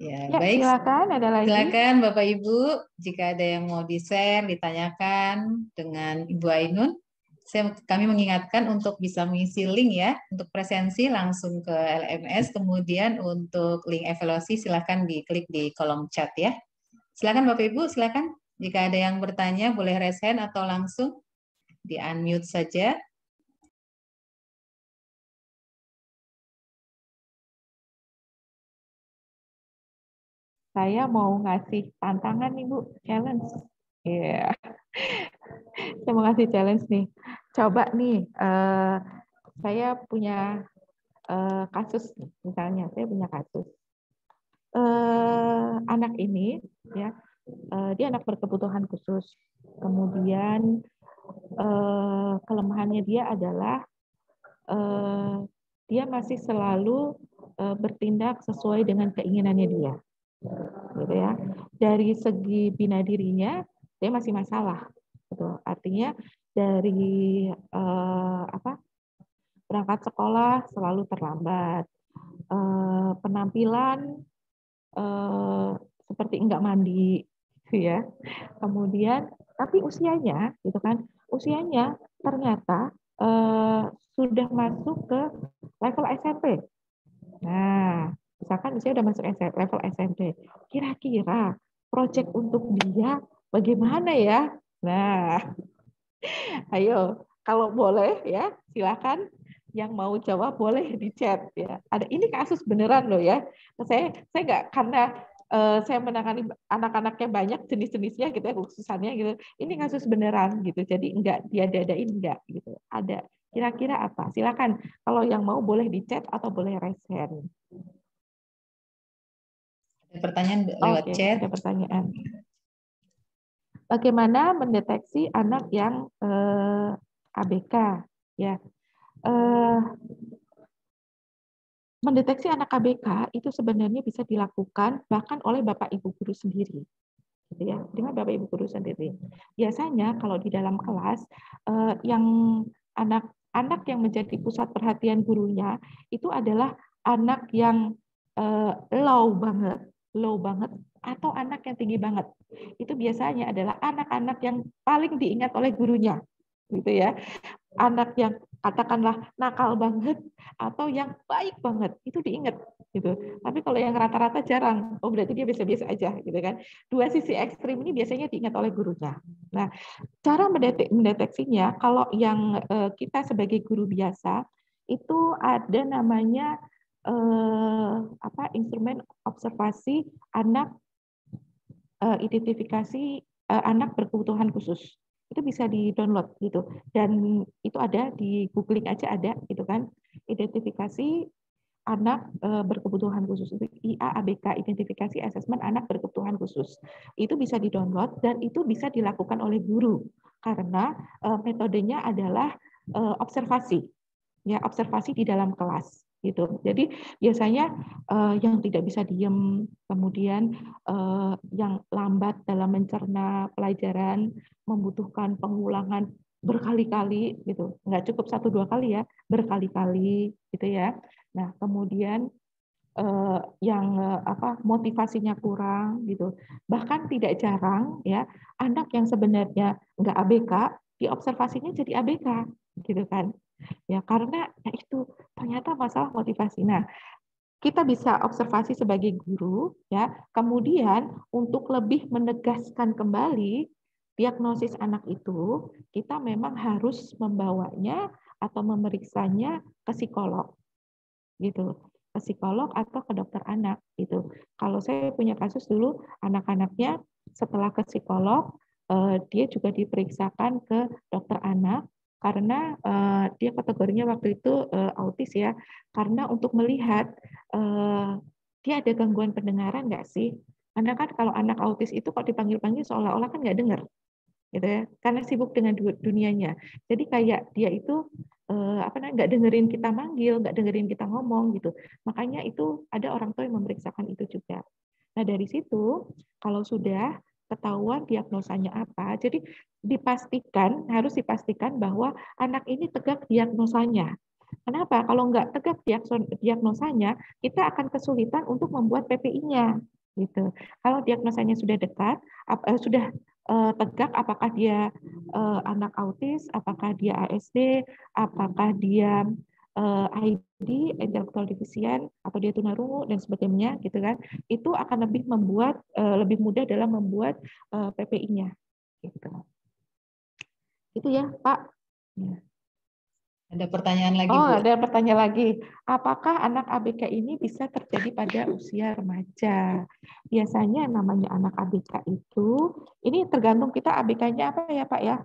Ya, Ya, baik. silakan ada lagi. Silakan Bapak Ibu, jika ada yang mau di-share, ditanyakan dengan Ibu Ainun. Kami mengingatkan untuk bisa mengisi link ya, untuk presensi langsung ke LMS, kemudian untuk link evaluasi silakan diklik di kolom chat ya. Silakan Bapak Ibu, silakan. Jika ada yang bertanya boleh raise hand atau langsung di-unmute saja. Saya mau ngasih tantangan nih Bu, challenge. Iya. Saya mau ngasih challenge nih. Coba nih, saya punya kasus, misalnya saya punya kasus. Anak ini, ya, dia anak berkebutuhan khusus. Kemudian kelemahannya dia adalah dia masih selalu bertindak sesuai dengan keinginannya dia. Gitu ya. Dari segi bina dirinya dia masih masalah, gitu. Artinya dari berangkat sekolah selalu terlambat, penampilan seperti enggak mandi, gitu ya. Kemudian tapi usianya, gitu kan, usianya ternyata sudah masuk ke level SMP. Nah, misalkan usia udah masuk level SMP, kira-kira proyek untuk dia bagaimana ya? Nah, ayo, kalau boleh ya, silakan yang mau jawab boleh di chat ya. Ada ini kasus beneran loh ya. Saya nggak karena saya menangani anak-anaknya banyak jenis-jenisnya gitu ya, khususannya gitu. Ini kasus beneran gitu. Jadi enggak dia dadain enggak gitu. Ada. Kira-kira apa? Silakan. Kalau yang mau boleh di chat atau boleh raise hand. Ada pertanyaan lewat chat. Ada pertanyaan. Bagaimana mendeteksi anak yang ABK? Ya, mendeteksi anak ABK itu sebenarnya bisa dilakukan bahkan oleh Bapak Ibu guru sendiri. Gitu ya, dengan Bapak Ibu guru sendiri. Biasanya kalau di dalam kelas yang anak yang menjadi pusat perhatian gurunya itu adalah anak yang low banget, atau anak yang tinggi banget. Itu biasanya adalah anak-anak yang paling diingat oleh gurunya, gitu ya. Anak yang katakanlah nakal banget atau yang baik banget itu diingat gitu. Tapi kalau yang rata-rata jarang, oh berarti dia biasa-biasa aja gitu kan. Dua sisi ekstrim ini biasanya diingat oleh gurunya. Nah, cara mendeteksinya kalau yang kita sebagai guru biasa itu ada namanya instrumen observasi anak, identifikasi anak berkebutuhan khusus. Itu bisa di-download gitu. Dan itu ada di googling aja ada gitu kan. Identifikasi anak berkebutuhan khusus, itu IAABK, identifikasi asesmen anak berkebutuhan khusus. Itu bisa di-download dan itu bisa dilakukan oleh guru karena metodenya adalah observasi. Ya, observasi di dalam kelas gitu. Jadi biasanya yang tidak bisa diem, kemudian yang lambat dalam mencerna pelajaran, membutuhkan pengulangan berkali-kali gitu, nggak cukup 1-2 kali ya, berkali-kali gitu ya. Nah kemudian yang motivasinya kurang gitu, bahkan tidak jarang ya anak yang sebenarnya nggak ABK, diobservasinya jadi ABK gitu kan. Ya, karena ya itu ternyata masalah motivasi. Nah, kita bisa observasi sebagai guru ya. Kemudian untuk lebih menegaskan kembali diagnosis anak itu, kita memang harus membawanya atau memeriksanya ke psikolog. Gitu. Ke psikolog atau ke dokter anak gitu. Kalau saya punya kasus dulu anak-anaknya setelah ke psikolog dia juga diperiksakan ke dokter anak karena dia kategorinya waktu itu autis ya, karena untuk melihat dia ada gangguan pendengaran nggak sih? Karena kan kalau anak autis itu kok dipanggil-panggil seolah-olah kan nggak dengar, gitu ya, karena sibuk dengan dunianya. Jadi kayak dia itu nggak dengerin kita manggil, nggak dengerin kita ngomong gitu. Makanya itu ada orang tua yang memeriksakan itu juga. Nah dari situ kalau sudah ketahuan diagnosanya apa, jadi harus dipastikan bahwa anak ini tegak diagnosanya. Kenapa? Kalau nggak tegak diagnosanya, kita akan kesulitan untuk membuat PPI-nya. Gitu. Kalau diagnosanya sudah dekat, sudah tegak, apakah dia anak autis, apakah dia ASD, apakah dia ID, intellectual deficient, atau dia tunarungu dan sebagainya, gitu kan? Itu akan lebih lebih mudah dalam membuat PPI-nya. Gitu. Itu ya, Pak. Ya. Ada pertanyaan lagi, Oh, Bu? ada pertanyaan lagi. Apakah anak ABK ini bisa terjadi pada usia remaja? Biasanya namanya anak ABK itu, ini tergantung kita ABK-nya apa ya Pak ya?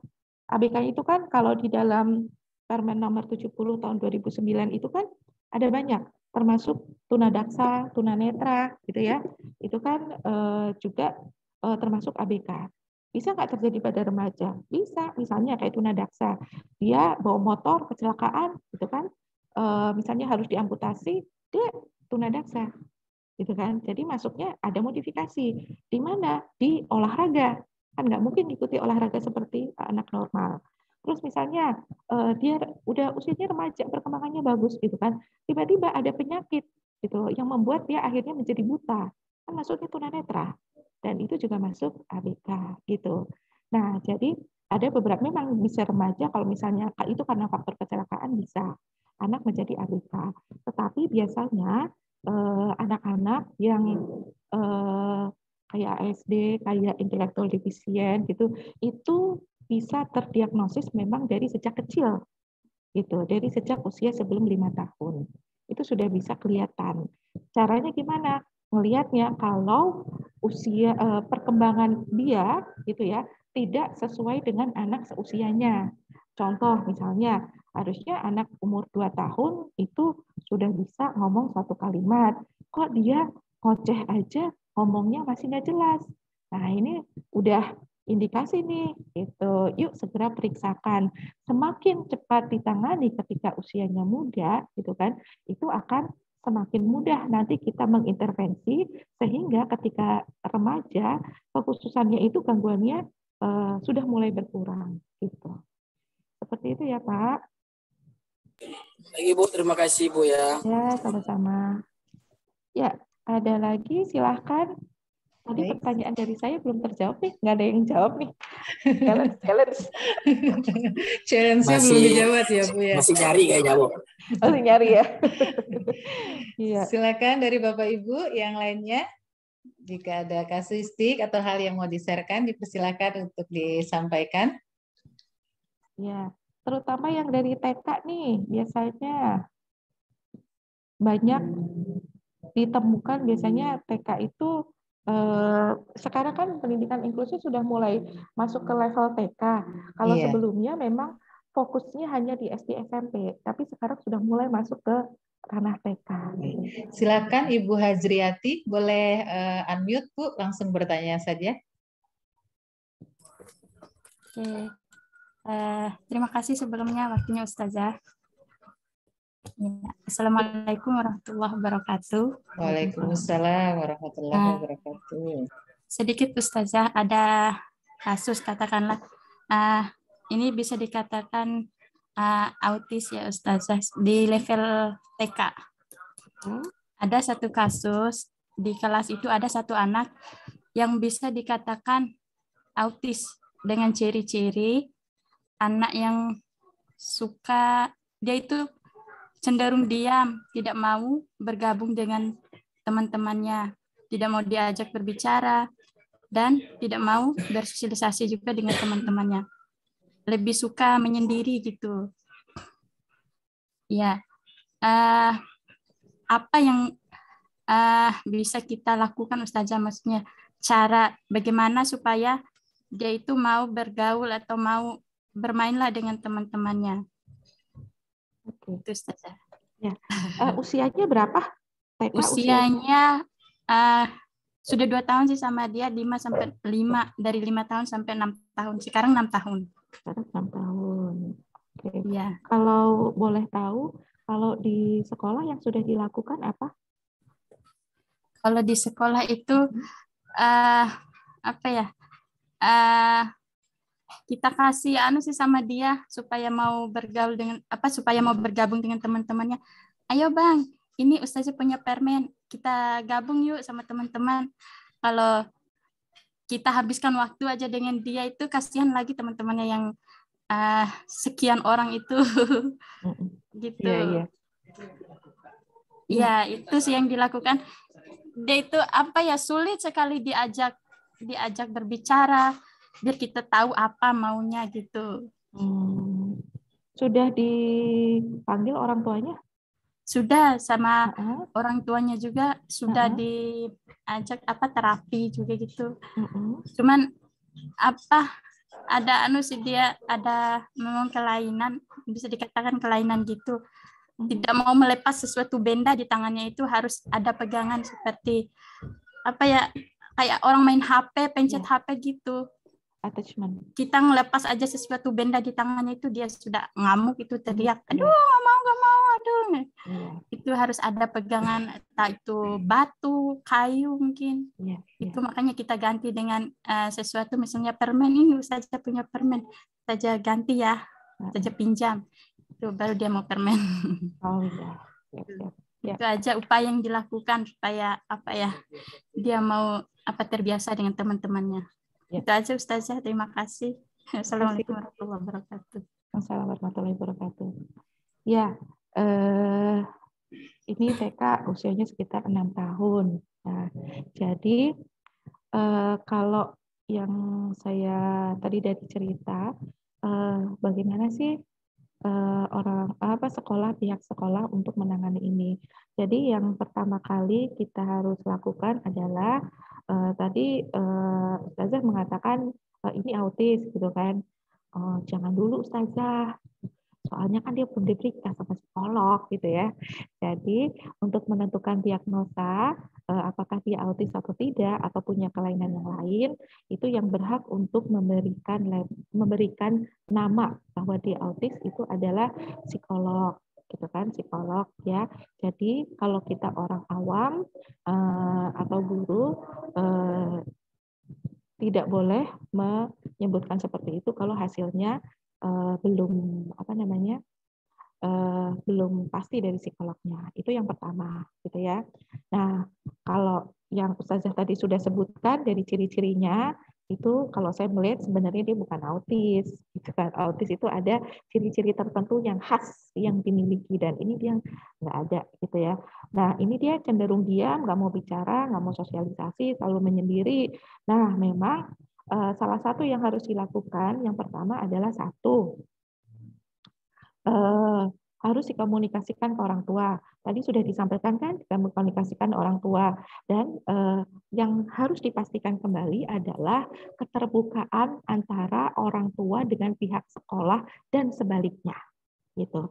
ABK itu kan kalau di dalam Permen nomor 70 tahun 2009 itu kan ada banyak, termasuk tunadaksa, tunanetra gitu ya. Itu kan juga termasuk ABK. Bisa nggak terjadi pada remaja? Bisa, misalnya kayak tunadaksa. Dia bawa motor, kecelakaan, gitu kan. Misalnya harus diamputasi, dia tunadaksa. Gitu kan. Jadi masuknya ada modifikasi. Di mana? Di olahraga. Kan nggak mungkin ikuti olahraga seperti anak normal. Terus misalnya dia udah usianya remaja, perkembangannya bagus gitu kan. Tiba-tiba ada penyakit gitu yang membuat dia akhirnya menjadi buta. Kan masuknya tunanetra. Dan itu juga masuk ABK gitu. Nah, jadi ada beberapa memang bisa remaja kalau misalnya itu karena faktor kecelakaan bisa anak menjadi ABK. Tetapi biasanya anak-anak yang kayak ASD, kayak intellectual deficient gitu, itu bisa terdiagnosis memang dari sejak kecil gitu, dari sejak usia sebelum 5 tahun. Itu sudah bisa kelihatan. Caranya gimana? Melihatnya kalau usia perkembangan dia gitu ya tidak sesuai dengan anak seusianya. Contoh misalnya harusnya anak umur 2 tahun itu sudah bisa ngomong 1 kalimat. Kok dia ngoceh aja ngomongnya masih nggak jelas. Nah ini udah indikasi nih, gitu. Yuk segera periksakan. Semakin cepat ditangani ketika usianya muda, gitu kan, itu akan semakin mudah nanti kita mengintervensi sehingga ketika remaja kekhususannya itu gangguannya sudah mulai berkurang, gitu. Seperti itu ya Pak. Lagi Bu, terima kasih Bu ya. Ya, sama-sama. Ya, ada lagi silahkan. Tadi Baik. pertanyaan dari saya belum terjawab nih, nggak ada yang jawab nih. Challenge. Challenge-nya belum dijawab ya Bu ya. Masih nyari kayaknya Bu. Masih nyari ya. Iya. Silakan dari Bapak Ibu yang lainnya. Jika ada kasuistik atau hal yang mau di-sharekan, dipersilakan untuk disampaikan. Ya, terutama yang dari TK nih, biasanya banyak ditemukan biasanya TK itu sekarang kan pendidikan inklusif sudah mulai masuk ke level TK. Kalau Iya. sebelumnya memang fokusnya hanya di SD SMP, tapi sekarang sudah mulai masuk ke ranah TK. Silakan Ibu Hajriati, boleh unmute Bu, langsung bertanya saja. Oke. Terima kasih sebelumnya waktunya Ustazah. Ya. Assalamualaikum warahmatullahi wabarakatuh. Waalaikumsalam warahmatullahi wabarakatuh. Sedikit Ustazah, ada kasus katakanlah ini bisa dikatakan autis ya Ustazah di level TK. Ada satu kasus di kelas itu ada satu anak yang bisa dikatakan autis dengan ciri-ciri anak yang suka, dia itu cenderung diam, tidak mau bergabung dengan teman-temannya, tidak mau diajak berbicara, dan tidak mau bersosialisasi juga dengan teman-temannya. Lebih suka menyendiri gitu. Ya, apa yang bisa kita lakukan Ustazah? Maksudnya cara bagaimana supaya dia itu mau bergaul atau mau bermainlah dengan teman-temannya. Oke. Itu Ustazah. Ya. Usianya berapa? TK usianya sudah 2 tahun sih sama dia, 5 dari 5 tahun sampai 6 tahun. Sekarang 6 tahun. Sekarang 6 tahun. Oke. Ya. Kalau boleh tahu, kalau di sekolah yang sudah dilakukan apa? Kalau di sekolah itu apa ya? Kita kasih sih sama dia supaya mau bergaul dengan supaya mau bergabung dengan teman-temannya. Ayo Bang, ini Ustazah punya permen, kita gabung yuk sama teman-teman. Kalau kita habiskan waktu aja dengan dia itu kasihan lagi teman-temannya yang sekian orang itu. Gitu. Iya. Ya, itu sih yang dilakukan. Dia itu sulit sekali diajak berbicara biar kita tahu apa maunya gitu. Sudah dipanggil orang tuanya? Sudah, sama orang tuanya juga sudah diajak terapi juga gitu. Cuman ada dia ada memang kelainan, bisa dikatakan kelainan gitu. Tidak mau melepas sesuatu benda di tangannya, itu harus ada pegangan seperti kayak orang main HP, pencet HP gitu. Attachment. Kita ngelepas aja sesuatu benda di tangannya itu dia sudah ngamuk, itu teriak, aduh nggak mau, aduh. Itu harus ada pegangan, entah itu batu, kayu mungkin. Itu makanya kita ganti dengan sesuatu, misalnya permen, ini saja punya permen, saja ganti ya, saja pinjam. Itu baru dia mau permen. Oh iya. Itu aja upaya yang dilakukan supaya dia mau terbiasa dengan teman-temannya. Itu aja Ustazah, terima kasih. Assalamualaikum warahmatullahi wabarakatuh. Assalamualaikum warahmatullahi wabarakatuh. Ya, ini TK usianya sekitar 6 tahun. Nah, jadi kalau yang saya tadi dari cerita, bagaimana sih pihak sekolah untuk menangani ini. Jadi yang pertama kali kita harus lakukan adalah tadi Ustazah mengatakan ini autis gitu kan. Jangan dulu Ustazah. Soalnya kan dia belum diperiksa sama psikolog gitu ya. Jadi untuk menentukan diagnosa apakah dia autis atau tidak atau punya kelainan yang lain, itu yang berhak untuk memberikan nama bahwa dia autis itu adalah psikolog, gitu kan, psikolog ya. Jadi kalau kita orang awam atau guru tidak boleh menyebutkan seperti itu kalau hasilnya belum belum pasti dari psikolognya. Itu yang pertama, gitu ya. Nah, kalau yang Ustazah tadi sudah sebutkan dari ciri-cirinya, itu kalau saya melihat sebenarnya dia bukan autis. Gitu kan. Autis itu ada ciri-ciri tertentu yang khas yang dimiliki, dan ini dia nggak ada, gitu ya. Nah, ini dia cenderung diam, nggak mau bicara, nggak mau sosialisasi, selalu menyendiri. Nah, memang salah satu yang harus dilakukan, yang pertama adalah satu, harus dikomunikasikan ke orang tua. Tadi sudah disampaikan kan, dikomunikasikan orang tua. Dan yang harus dipastikan kembali adalah keterbukaan antara orang tua dengan pihak sekolah dan sebaliknya. Gitu.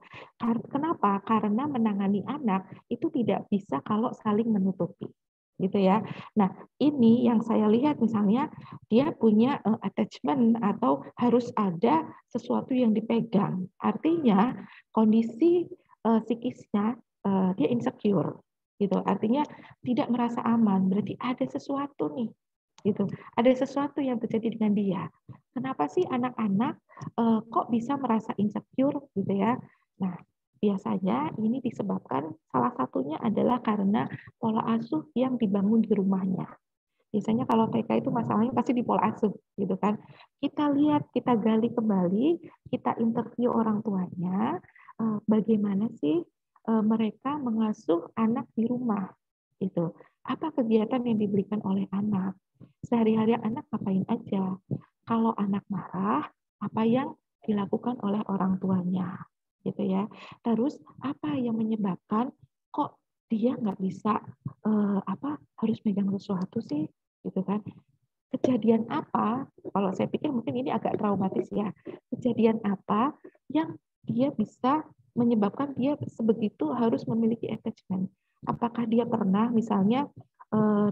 Kenapa? Karena menangani anak itu tidak bisa kalau saling menutupi. Gitu ya. Nah, ini yang saya lihat misalnya dia punya attachment atau harus ada sesuatu yang dipegang. Artinya kondisi psikisnya dia insecure gitu. Artinya tidak merasa aman. Berarti ada sesuatu nih. Gitu. Ada sesuatu yang terjadi dengan dia. Kenapa sih anak-anak kok bisa merasa insecure gitu ya? Nah, biasanya ini disebabkan salah satunya adalah karena pola asuh yang dibangun di rumahnya. Biasanya kalau TK itu masalahnya pasti di pola asuh, gitu kan. Kita lihat, kita gali kembali, kita interview orang tuanya, bagaimana sih mereka mengasuh anak di rumah, gitu. Apa kegiatan yang diberikan oleh anak? Sehari-hari anak ngapain aja? Kalau anak marah, apa yang dilakukan oleh orang tuanya, gitu ya. Terus apa yang menyebabkan kok dia nggak bisa harus megang sesuatu sih, gitu kan? Kejadian apa? Kalau saya pikir mungkin ini agak traumatis ya. Kejadian apa yang dia bisa menyebabkan dia sebegitu harus memiliki attachment? Apakah dia pernah misalnya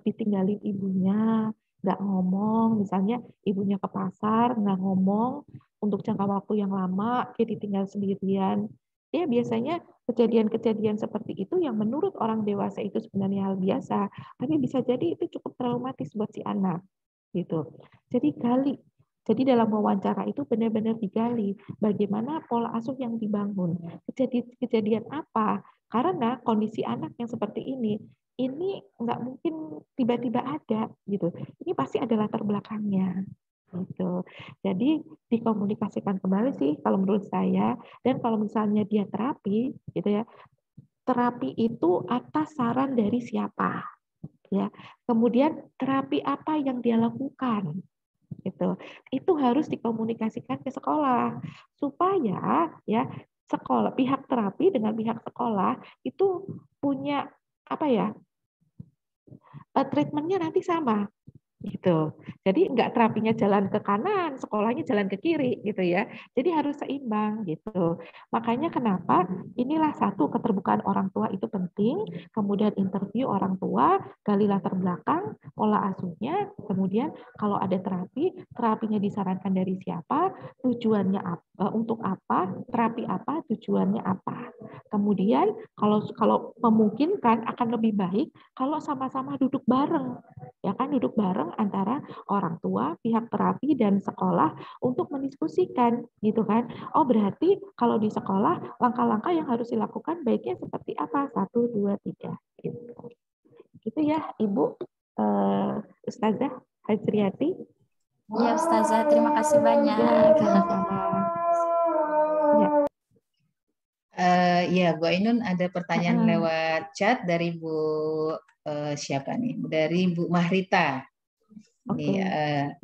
ditinggalin ibunya, nggak ngomong, misalnya ibunya ke pasar, nggak ngomong untuk jangka waktu yang lama, dia ditinggal sendirian. Dia biasanya kejadian-kejadian seperti itu yang menurut orang dewasa itu sebenarnya hal biasa, tapi bisa jadi itu cukup traumatis buat si anak gitu. Jadi gali. Jadi dalam wawancara itu benar-benar digali bagaimana pola asuh yang dibangun. Kejadian apa? Karena kondisi anak yang seperti ini nggak mungkin tiba-tiba ada gitu. Ini pasti ada latar belakangnya. Gitu. Jadi dikomunikasikan kembali sih kalau menurut saya. Dan kalau misalnya dia terapi, gitu ya, terapi itu atas saran dari siapa? Ya, kemudian terapi apa yang dia lakukan? Itu harus dikomunikasikan ke sekolah supaya ya sekolah pihak terapi dengan pihak sekolah itu punya apa ya treatmentnya nanti sama gitu. Jadi enggak terapinya jalan ke kanan, sekolahnya jalan ke kiri gitu ya. Jadi harus seimbang gitu. Makanya kenapa inilah satu keterbukaan orang tua itu penting, kemudian interview orang tua, gali latar belakang, pola asuhnya, kemudian kalau ada terapi, terapinya disarankan dari siapa, tujuannya apa, untuk apa, terapi apa, tujuannya apa. Kemudian kalau memungkinkan akan lebih baik kalau sama-sama duduk bareng. Ya kan duduk bareng antara orang tua, pihak terapi dan sekolah untuk mendiskusikan gitu kan. Oh berarti kalau di sekolah langkah-langkah yang harus dilakukan baiknya seperti apa? 1, 2, 3 gitu. Gitu ya Ibu Ustazah Hajriati. Ya Ustazah, terima kasih banyak. Ya, sama-sama. Ya. Ya, Bu Ainun ada pertanyaan lewat chat dari Bu siapa nih? Dari Bu Mahrita. Nih,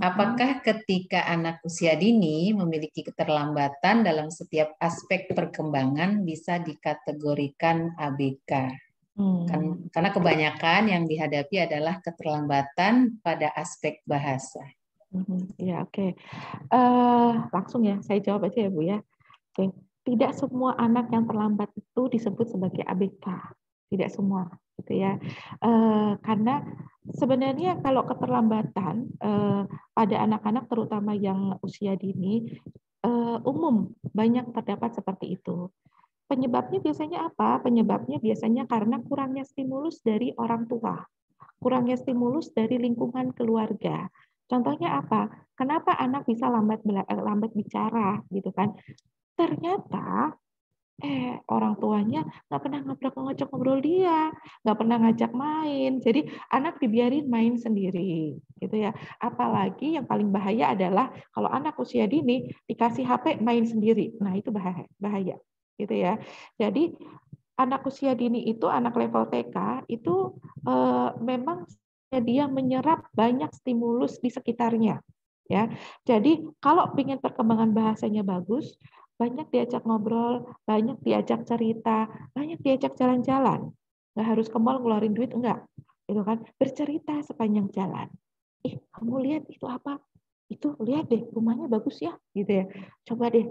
apakah ketika anak usia dini memiliki keterlambatan dalam setiap aspek perkembangan bisa dikategorikan ABK? Karena kebanyakan yang dihadapi adalah keterlambatan pada aspek bahasa. Ya, oke. Langsung ya, saya jawab aja ya Bu ya. Oke. Tidak semua anak yang terlambat itu disebut sebagai ABK. Tidak semua, gitu ya. Karena sebenarnya kalau keterlambatan pada anak-anak terutama yang usia dini umum banyak terdapat seperti itu. Penyebabnya biasanya apa? Penyebabnya biasanya karena kurangnya stimulus dari orang tua, kurangnya stimulus dari lingkungan keluarga. Contohnya apa? Kenapa anak bisa lambat bicara, gitu kan? Ternyata Orang tuanya nggak pernah ngajak ngobrol dia, nggak pernah ngajak main. Jadi anak dibiarin main sendiri, gitu ya. Apalagi yang paling bahaya adalah kalau anak usia dini dikasih HP main sendiri. Nah itu bahaya, gitu ya. Jadi anak usia dini itu, anak level TK itu memang dia menyerap banyak stimulus di sekitarnya, ya. Jadi kalau ingin perkembangan bahasanya bagus, banyak diajak ngobrol, banyak diajak cerita, banyak diajak jalan-jalan. Nggak harus ke mall ngeluarin duit, enggak. Gitu kan? Bercerita sepanjang jalan. Kamu lihat itu apa? Itu lihat deh, rumahnya bagus ya, gitu ya. Coba deh,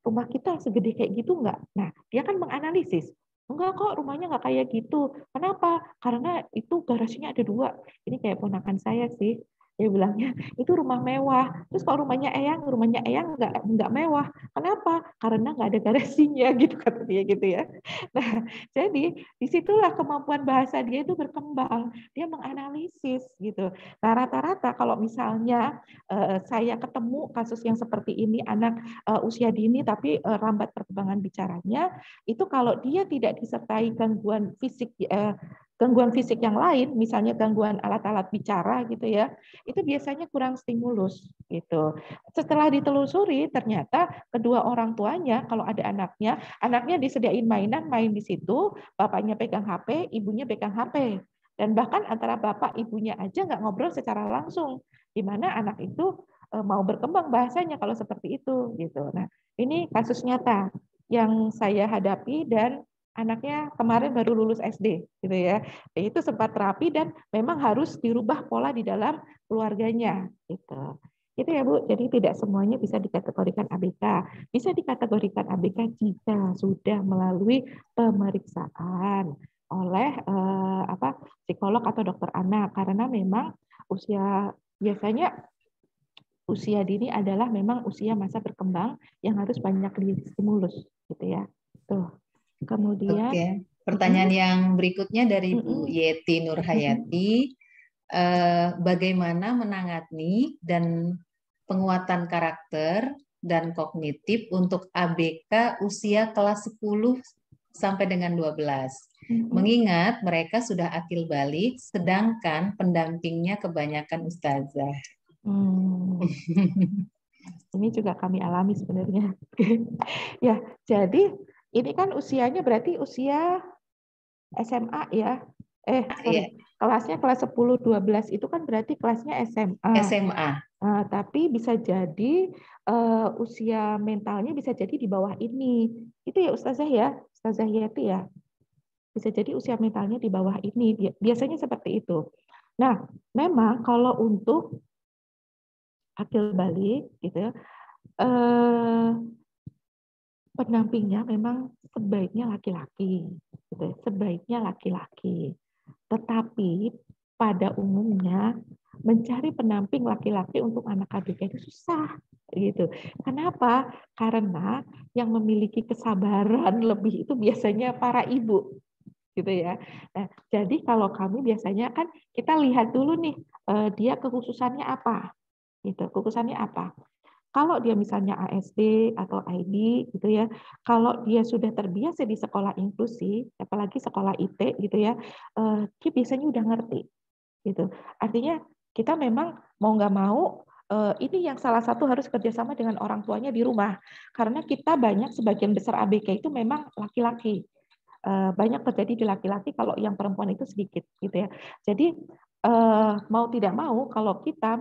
rumah kita segede kayak gitu enggak? Nah, dia kan menganalisis. Enggak kok, rumahnya enggak kayak gitu. Kenapa? Karena itu garasinya ada 2. Ini kayak ponakan saya sih. Dia bilangnya, itu rumah mewah. Terus kalau rumahnya Eyang enggak mewah. Kenapa? Karena enggak ada garasinya, gitu kata dia gitu ya. Nah, jadi disitulah kemampuan bahasa dia itu berkembang. Dia menganalisis gitu. Nah, rata-rata kalau misalnya saya ketemu kasus yang seperti ini, anak usia dini tapi lambat perkembangan bicaranya, itu kalau dia tidak disertai gangguan fisik yang lain, misalnya gangguan alat-alat bicara gitu ya, itu biasanya kurang stimulus gitu. Setelah ditelusuri ternyata kedua orang tuanya kalau ada anaknya disediain mainan, main di situ, bapaknya pegang HP, ibunya pegang HP. Dan bahkan antara bapak ibunya aja nggak ngobrol secara langsung, di mana anak itu mau berkembang bahasanya kalau seperti itu gitu. Nah, ini kasus nyata yang saya hadapi dan anaknya kemarin baru lulus SD gitu ya. Itu sempat terapi dan memang harus dirubah pola di dalam keluarganya gitu. Itu ya Bu, jadi tidak semuanya bisa dikategorikan ABK. Bisa dikategorikan ABK jika sudah melalui pemeriksaan oleh psikolog atau dokter anak, karena memang biasanya usia dini adalah memang usia masa berkembang yang harus banyak distimulus gitu ya. Tuh. Kemudian Oke, pertanyaan yang berikutnya dari Bu Yeti Nurhayati, bagaimana menangani dan penguatan karakter dan kognitif untuk ABK usia kelas 10 sampai dengan 12. Mengingat mereka sudah akil balik, sedangkan pendampingnya kebanyakan ustazah. Ini juga kami alami sebenarnya. Ya, jadi ini kan usianya berarti usia SMA ya. Iya. Kelasnya kelas 10, 12 itu kan berarti kelasnya SMA. SMA. Tapi bisa jadi usia mentalnya bisa jadi di bawah ini. Itu ya Ustazah ya, Ustazah Yeti ya. Bisa jadi usia mentalnya di bawah ini. Biasanya seperti itu. Nah, memang kalau untuk akil balik gitu ya, pendampingnya memang sebaiknya laki-laki, gitu. Sebaiknya laki-laki. Tetapi pada umumnya mencari pendamping laki-laki untuk anak ABK itu susah, gitu. Kenapa? Karena yang memiliki kesabaran lebih itu biasanya para ibu, gitu ya. Nah, jadi kalau kami biasanya kan kita lihat dulu nih dia kekhususannya apa, gitu. Kekhususannya apa? Kalau dia misalnya ASD atau IB gitu ya, kalau dia sudah terbiasa di sekolah inklusi, apalagi sekolah IT gitu ya, dia biasanya udah ngerti gitu. Artinya kita memang mau nggak mau ini yang salah satu harus kerjasama dengan orang tuanya di rumah, karena kita banyak sebagian besar ABK itu memang laki-laki. Banyak terjadi di laki-laki, kalau yang perempuan itu sedikit gitu ya. Jadi mau tidak mau kalau kita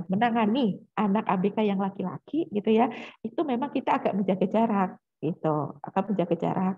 menangani anak ABK yang laki-laki gitu ya, itu memang kita agak menjaga jarak gitu, akan menjaga jarak.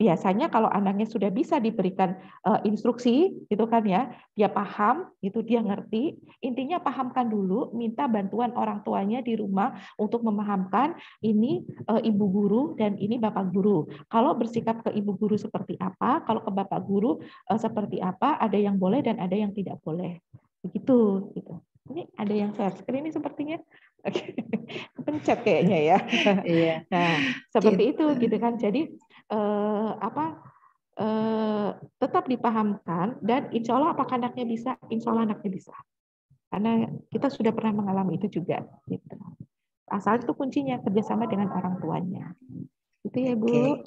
Biasanya kalau anaknya sudah bisa diberikan instruksi gitu kan ya, dia paham gitu, dia ngerti, intinya pahamkan dulu, minta bantuan orang tuanya di rumah untuk memahamkan ini ibu guru dan ini bapak guru. Kalau bersikap ke ibu guru seperti apa, kalau ke bapak guru seperti apa, ada yang boleh dan ada yang tidak boleh. Begitu gitu. Ini ada yang share screen ini sepertinya. Oke. Kepencet kayaknya ya. Iya. Nah, seperti itu gitu kan. Jadi tetap dipahamkan dan insya Allah apakah anaknya bisa? Insya Allah anaknya bisa. Karena kita sudah pernah mengalami itu juga. Gitu. Asal itu kuncinya kerjasama dengan orang tuanya. Itu ya Bu. Oke.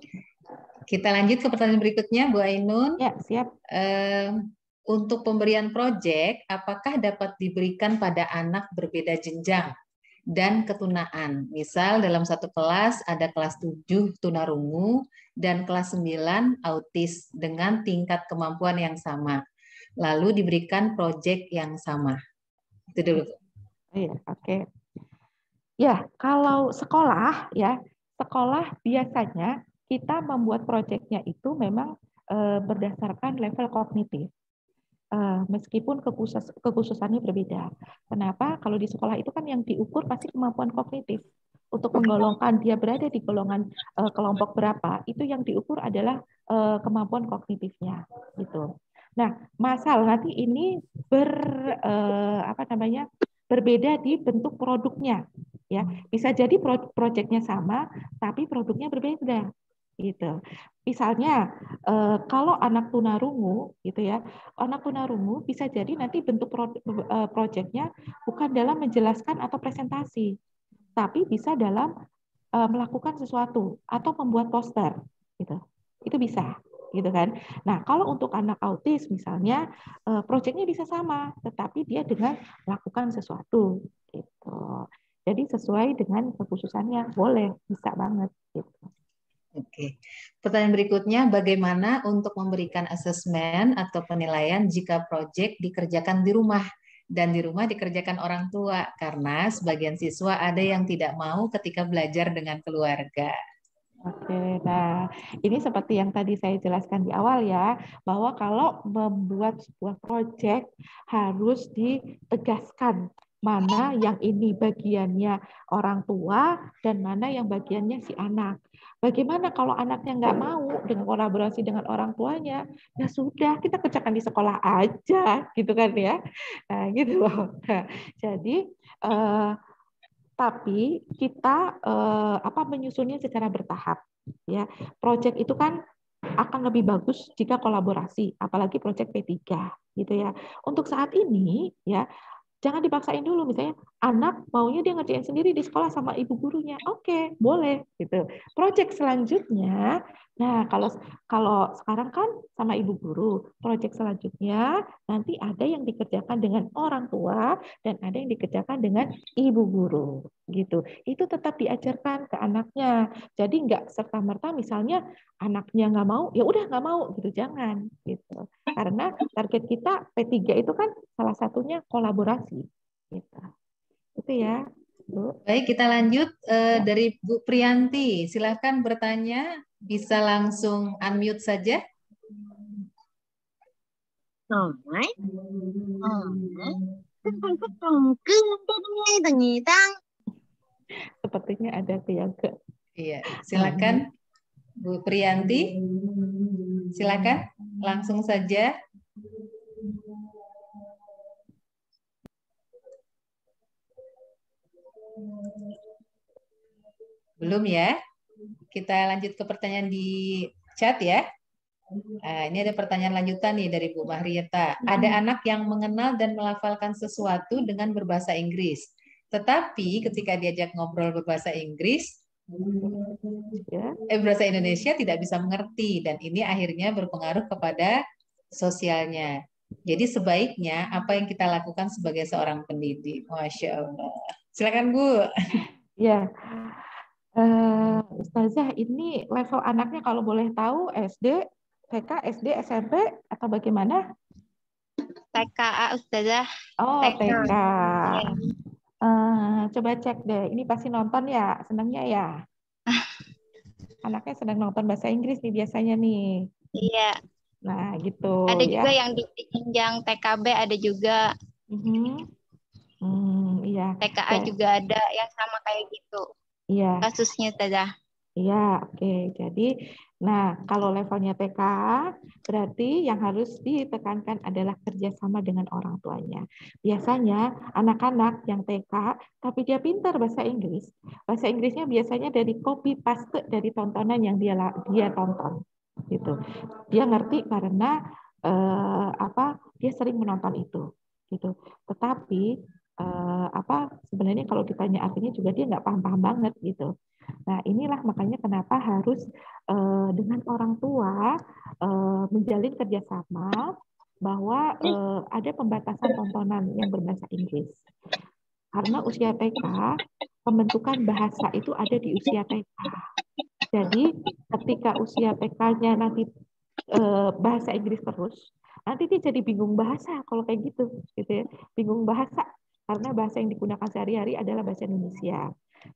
Kita lanjut ke pertanyaan berikutnya, Bu Ainun. Ya, siap. Untuk pemberian proyek, apakah dapat diberikan pada anak berbeda jenjang dan ketunaan? Misal dalam satu kelas ada kelas 7 tunarungu dan kelas 9 autis dengan tingkat kemampuan yang sama. Lalu diberikan proyek yang sama. Itu dulu. Iya, oke. Ya, kalau sekolah biasanya kita membuat proyeknya itu memang berdasarkan level kognitif. Meskipun kekhususannya berbeda. Kenapa? Kalau di sekolah itu kan yang diukur pasti kemampuan kognitif. Untuk menggolongkan dia berada di golongan kelompok berapa, itu yang diukur adalah kemampuan kognitifnya, gitu. Nah, masalah nanti ini berbeda di bentuk produknya, ya. Bisa jadi proyeknya sama, tapi produknya berbeda, gitu. Misalnya kalau anak tunarungu gitu ya, anak tunarungu bisa jadi nanti bentuk proyeknya bukan dalam menjelaskan atau presentasi, tapi bisa dalam melakukan sesuatu atau membuat poster gitu. Itu bisa gitu kan. Nah, kalau untuk anak autis misalnya proyeknya bisa sama, tetapi dia dengan melakukan sesuatu gitu. Jadi sesuai dengan kekhususannya boleh, bisa banget gitu. Oke. Pertanyaan berikutnya, bagaimana untuk memberikan asesmen atau penilaian jika proyek dikerjakan di rumah dan di rumah dikerjakan orang tua? Karena sebagian siswa ada yang tidak mau ketika belajar dengan keluarga. Oke, nah ini seperti yang tadi saya jelaskan di awal ya, bahwa kalau membuat sebuah proyek harus ditegaskan mana yang ini bagiannya orang tua dan mana yang bagiannya si anak. Bagaimana kalau anaknya nggak mau dengan kolaborasi dengan orang tuanya? Ya sudah, kita kerjakan di sekolah aja, gitu kan ya. Nah, gitu loh. Nah, jadi tapi kita menyusunnya secara bertahap. Ya, proyek itu kan akan lebih bagus jika kolaborasi, apalagi proyek P3, gitu ya. Untuk saat ini, ya jangan dipaksain dulu, misalnya anak maunya dia ngerjain sendiri di sekolah sama ibu gurunya, oke, boleh gitu. Proyek selanjutnya, nah kalau sekarang kan sama ibu guru, proyek selanjutnya nanti ada yang dikerjakan dengan orang tua dan ada yang dikerjakan dengan ibu guru, gitu. Itu tetap diajarkan ke anaknya. Jadi nggak serta-merta misalnya anaknya nggak mau, ya udah nggak mau gitu, jangan gitu. Karena target kita P3 itu kan salah satunya kolaborasi. Gitu. Itu ya, Bu. Baik, kita lanjut dari Bu Priyanti. Silakan bertanya, bisa langsung unmute saja. Sepertinya ada keyaga. Iya, silakan Bu Priyanti. Silakan, langsung saja. Belum ya? Kita lanjut ke pertanyaan di chat ya. Nah, ini ada pertanyaan lanjutan nih dari Bu Mahrieta. Ada anak yang mengenal dan melafalkan sesuatu dengan berbahasa Inggris. Tetapi ketika diajak ngobrol berbahasa Inggris, bahasa Indonesia tidak bisa mengerti. Dan ini akhirnya berpengaruh kepada sosialnya. Jadi sebaiknya apa yang kita lakukan sebagai seorang pendidik? Masya Allah. Silakan Bu. Ya, Ustazah, ini level anaknya kalau boleh tahu SD, TK, SD, SMP atau bagaimana? TK, Ustazah. Oh, TK. Ya. Coba cek deh, ini pasti nonton ya, senangnya ya. Anaknya sedang nonton bahasa Inggris nih biasanya nih. Iya. Nah, gitu. Ada ya. juga yang di jenjang TKB, ada juga. Iya. TKA juga ada yang sama kayak gitu. Iya. Kasusnya Ustazah. Iya, oke. Jadi, nah kalau levelnya TK, berarti yang harus ditekankan adalah kerjasama dengan orang tuanya. Biasanya anak-anak yang TK, tapi dia pintar bahasa Inggris. Bahasa Inggrisnya biasanya dari copy paste dari tontonan yang dia tonton, gitu. Dia ngerti karena dia sering menonton itu, gitu. Tetapi sebenarnya kalau ditanya artinya juga dia nggak paham-paham banget gitu. Nah, inilah makanya kenapa harus dengan orang tua menjalin kerjasama bahwa ada pembatasan tontonan yang berbahasa Inggris. Karena usia TK, pembentukan bahasa itu ada di usia TK. Jadi ketika usia TK-nya nanti bahasa Inggris terus, nanti dia jadi bingung bahasa kalau kayak gitu ya. Bingung bahasa karena bahasa yang digunakan sehari-hari adalah bahasa Indonesia.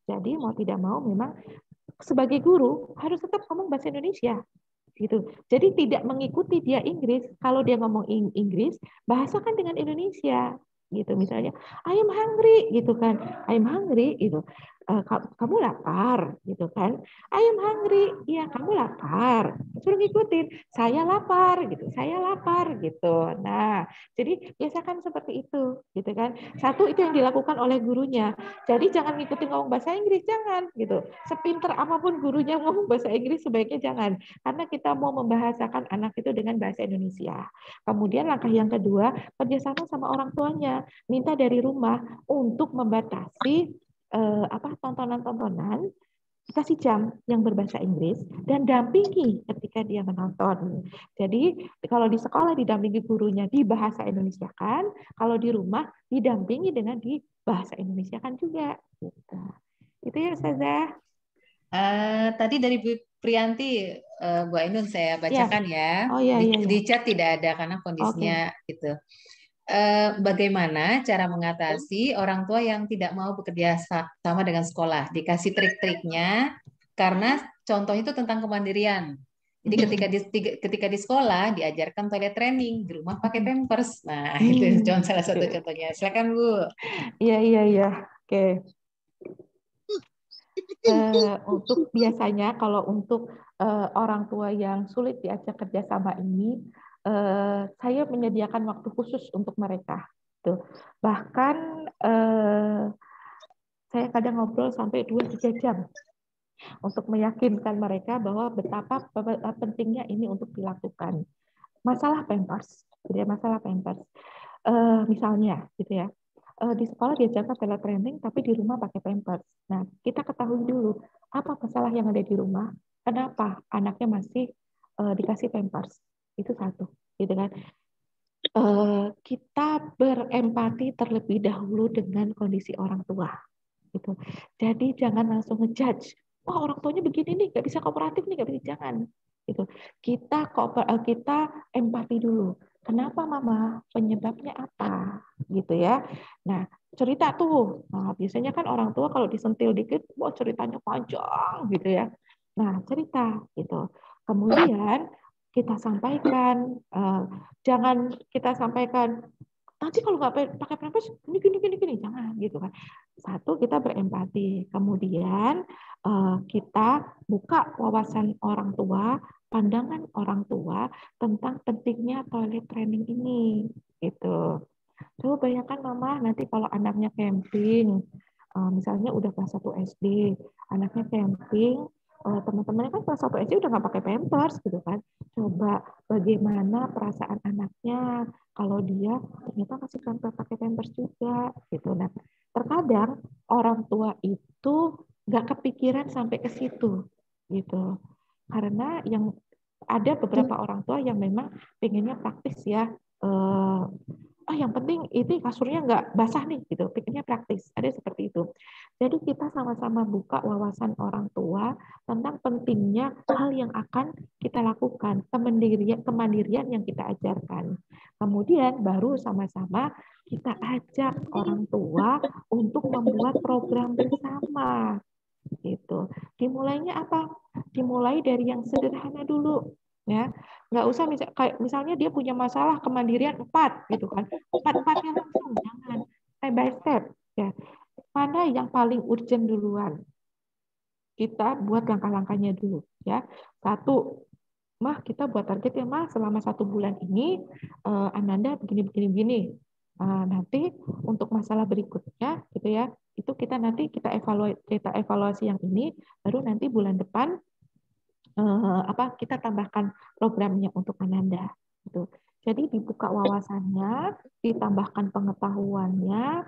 Jadi mau tidak mau memang sebagai guru harus tetap ngomong bahasa Indonesia gitu. Jadi tidak mengikuti dia Inggris. Kalau dia ngomong Inggris, bahasakan dengan Indonesia gitu. Misalnya I am hungry gitu kan. I am hungry gitu. Kamu lapar gitu kan. I am hungry. Iya, kamu lapar. Suruh ngikutin. Saya lapar gitu. Saya lapar gitu. Nah, jadi biasakan seperti itu gitu kan. Satu itu yang dilakukan oleh gurunya. Jadi jangan ngikutin ngomong bahasa Inggris, jangan gitu. Sepinter apapun gurunya ngomong bahasa Inggris sebaiknya jangan. Karena kita mau membahasakan anak itu dengan bahasa Indonesia. Kemudian langkah yang kedua, kerjasama sama orang tuanya. Minta dari rumah untuk membatasi tontonan-tontonan, kasih jam yang berbahasa Inggris dan dampingi ketika dia menonton. Jadi kalau di sekolah didampingi gurunya di bahasa Indonesia kan, kalau di rumah didampingi dengan di bahasa Indonesia kan juga. Gitu. Itu ya Ustazah. Tadi dari Bu Priyanti, Bu Ainun saya bacakan ya. Oh iya, iya. Di chat tidak ada karena kondisinya gitu. Bagaimana cara mengatasi orang tua yang tidak mau bekerja sama dengan sekolah? Dikasih trik-triknya, karena contoh itu tentang kemandirian. Jadi ketika di sekolah diajarkan toilet training, di rumah pakai pampers. Nah, itu salah satu contohnya. Silakan Bu. Iya. Oke. Untuk biasanya kalau untuk orang tua yang sulit diajak kerjasama ini, saya menyediakan waktu khusus untuk mereka. Tuh. Bahkan saya kadang ngobrol sampai 2-3 jam untuk meyakinkan mereka bahwa betapa pentingnya ini untuk dilakukan. Masalah pampers, gitu ya, masalah pampers. Misalnya, gitu ya, di sekolah diajarkan teletraining, tapi di rumah pakai pampers. Nah, kita ketahui dulu apa masalah yang ada di rumah, kenapa anaknya masih dikasih pampers. Itu satu, gitu kan. Kita berempati terlebih dahulu dengan kondisi orang tua, gitu. Jadi jangan langsung ngejudge. Wah, orang tuanya begini nih, nggak bisa kooperatif nih, nggak bisa, jangan. Gitu. Kita empati dulu. Kenapa Mama? Penyebabnya apa? Gitu ya. Nah, cerita tuh. Nah, biasanya kan orang tua kalau disentil dikit, wah ceritanya panjang gitu ya. Nah, cerita gitu. Kemudian kita sampaikan, jangan kita sampaikan nanti kalau nggak pakai pampers gini, jangan gitu kan. Satu, kita berempati. Kemudian kita buka wawasan orang tua, pandangan orang tua tentang pentingnya toilet training ini gitu. Coba bayangkan Mama nanti kalau anaknya camping, misalnya udah kelas 1 SD, anaknya camping, teman-temannya kan kelas 1 SD udah nggak pakai pampers gitu kan. Coba bagaimana perasaan anaknya kalau dia ternyata masih pakai pampers juga gitu. Nah, terkadang orang tua itu nggak kepikiran sampai ke situ gitu. Karena yang ada beberapa orang tua yang memang pengennya praktis ya. Yang penting ini kasurnya nggak basah nih gitu, pikirnya praktis, ada seperti itu. Jadi kita sama-sama buka wawasan orang tua tentang pentingnya hal yang akan kita lakukan, kemandirian yang kita ajarkan. Kemudian baru sama-sama kita ajak orang tua untuk membuat program bersama gitu. Dimulainya apa? Dimulai dari yang sederhana dulu ya, nggak usah misalnya dia punya masalah kemandirian 4 gitu kan, 4-4-nya langsung, jangan, step by step ya. Mana yang paling urgent duluan, kita buat langkah-langkahnya dulu ya. Satu, Mah kita buat target ya Mah, selama 1 bulan ini Ananda begini. Nanti untuk masalah berikutnya gitu ya, itu kita evaluasi yang ini, baru nanti bulan depan kita tambahkan programnya untuk Ananda gitu. Jadi dibuka wawasannya, ditambahkan pengetahuannya,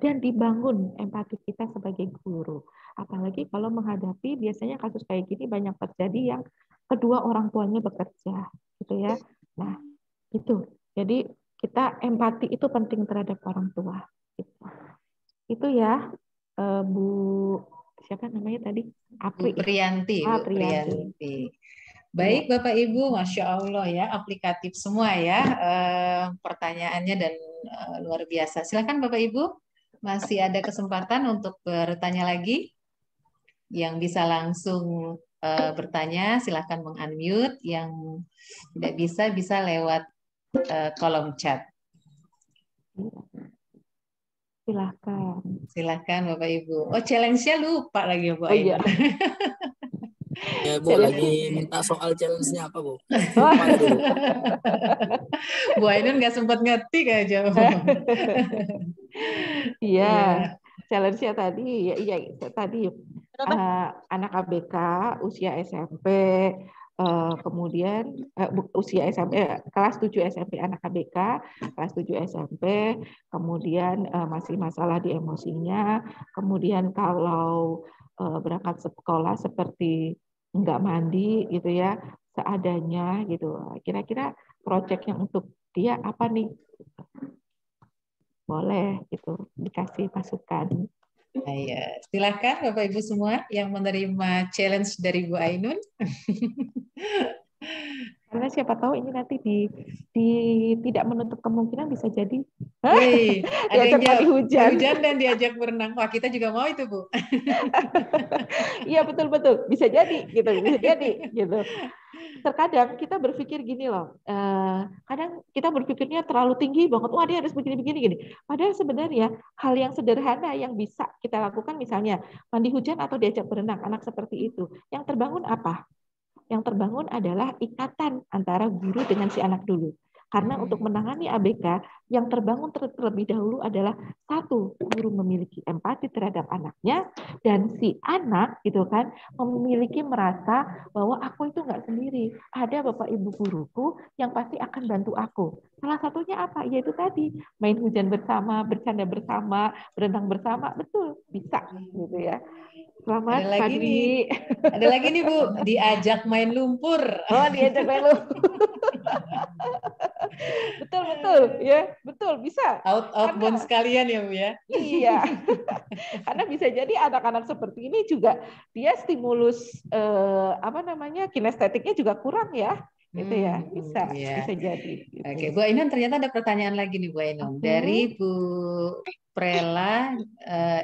dan dibangun empati kita sebagai guru. Apalagi kalau menghadapi biasanya kasus kayak gini banyak terjadi yang kedua orang tuanya bekerja, gitu ya. Nah, itu. Jadi kita empati itu penting terhadap orang tua. Gitu. Itu ya, Bu siapa namanya tadi? Apri. Bu Priyanti. Bu Priyanti. Baik Bapak Ibu, Masya Allah ya, aplikatif semua ya pertanyaannya dan luar biasa. Silakan Bapak Ibu, masih ada kesempatan untuk bertanya lagi. Yang bisa langsung bertanya silakan meng-unmute, yang tidak bisa lewat kolom chat. Silakan Bapak Ibu. Oh, challenge-nya lupa lagi Bu Ainun. Iya. Ya Bu, lagi minta soal challenge-nya apa Bu? Lupa dulu. Bu Ainun nggak sempat ngetik aja. Iya, challenge-nya tadi, tadi anak ABK usia SMP, kemudian usia SMP kelas 7 SMP anak ABK, kelas 7 SMP, kemudian masih masalah di emosinya, kemudian kalau berangkat sekolah seperti enggak mandi gitu ya, seadanya gitu. Kira-kira proyek yang untuk dia apa nih? Boleh gitu dikasih masukan. Nah, ya. Silakan Bapak Ibu semua yang menerima challenge dari Bu Ainun. Karena siapa tahu ini nanti tidak menutup kemungkinan bisa jadi ada yang mandi hujan dan diajak berenang. Wah, kita juga mau itu, Bu. Iya, betul bisa jadi gitu. Terkadang kita berpikir gini loh, kadang kita berpikirnya terlalu tinggi banget, wah dia harus begini gini. Padahal sebenarnya hal yang sederhana yang bisa kita lakukan, misalnya mandi hujan atau diajak berenang, anak seperti itu. Yang terbangun apa? Yang terbangun adalah ikatan antara guru dengan si anak dulu. Karena untuk menangani ABK, yang terbangun terlebih dahulu adalah satu, guru memiliki empati terhadap anaknya, dan si anak gitu kan memiliki merasa bahwa aku itu nggak sendiri, ada bapak ibu guruku yang pasti akan bantu aku. Salah satunya apa? Yaitu tadi main hujan bersama, bercanda bersama, berenang bersama, betul bisa gitu ya. Selamat pagi. Ada lagi nih Bu, diajak main lumpur. Oh, diajak main lumpur. betul ya, betul bisa. Outbound sekalian ya Bu ya. Iya. Karena bisa jadi anak-anak seperti ini juga dia stimulus kinestetiknya juga kurang ya. Gitu ya, bisa jadi. Gitu. Oke, Bu Ainun ternyata ada pertanyaan lagi nih Bu Ainun dari Bu Prela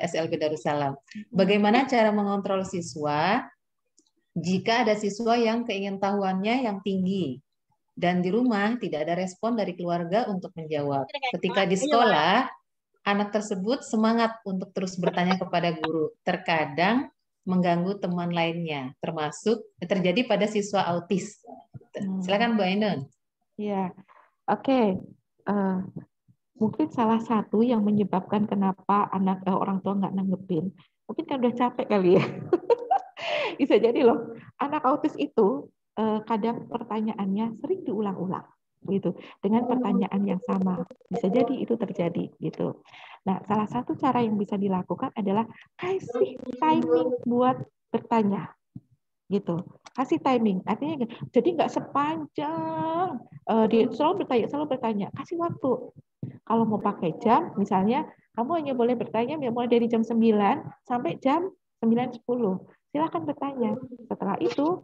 SLB Darussalam. Bagaimana cara mengontrol siswa jika ada siswa yang keingintahuannya yang tinggi dan di rumah tidak ada respon dari keluarga untuk menjawab? Ketika di sekolah, anak tersebut semangat untuk terus bertanya kepada guru. Terkadang mengganggu teman lainnya, termasuk terjadi pada siswa autis. Silakan Bu Ainun. Ya, oke. Mungkin salah satu yang menyebabkan kenapa orang tua nggak nanggepin, mungkin kan udah capek kali ya. Bisa jadi loh, anak autis itu kadang pertanyaannya sering diulang-ulang gitu dengan pertanyaan yang sama. Bisa jadi itu terjadi gitu. Nah, salah satu cara yang bisa dilakukan adalah kasih timing buat bertanya gitu. Kasih timing, artinya jadi nggak sepanjang dia selalu bertanya, kasih waktu. Kalau mau pakai jam, misalnya kamu hanya boleh bertanya mulai dari jam 9 sampai jam 9.10. Silakan bertanya. Setelah itu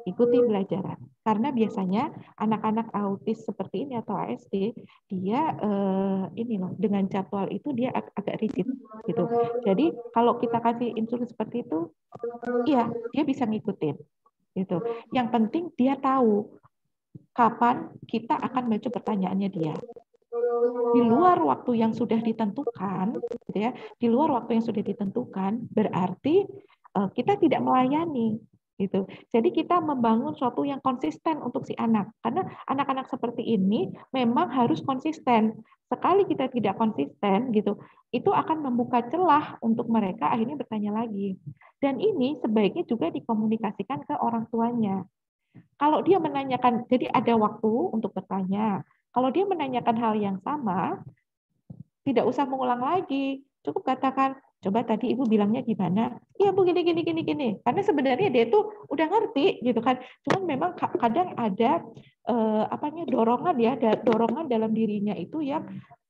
ikuti pelajaran. Karena biasanya anak-anak autis seperti ini atau ASD, dia dengan jadwal itu dia agak rigid gitu. Jadi kalau kita kasih instruksi seperti itu, iya, dia bisa ngikutin gitu. Yang penting dia tahu kapan kita akan menjawab pertanyaannya dia. Di luar waktu yang sudah ditentukan, gitu ya. Di luar waktu yang sudah ditentukan berarti kita tidak melayani. Gitu. Jadi kita membangun suatu yang konsisten untuk si anak. Karena anak-anak seperti ini memang harus konsisten. Sekali kita tidak konsisten, gitu, itu akan membuka celah untuk mereka akhirnya bertanya lagi. Dan ini sebaiknya juga dikomunikasikan ke orang tuanya. Kalau dia menanyakan, jadi ada waktu untuk bertanya. Kalau dia menanyakan hal yang sama, tidak usah mengulang lagi. Cukup katakan, coba tadi Ibu bilangnya gimana? Iya Bu, gini, gini, gini, gini. Karena sebenarnya dia tuh udah ngerti gitu kan. Cuman memang kadang ada dorongan ya, dorongan dalam dirinya itu yang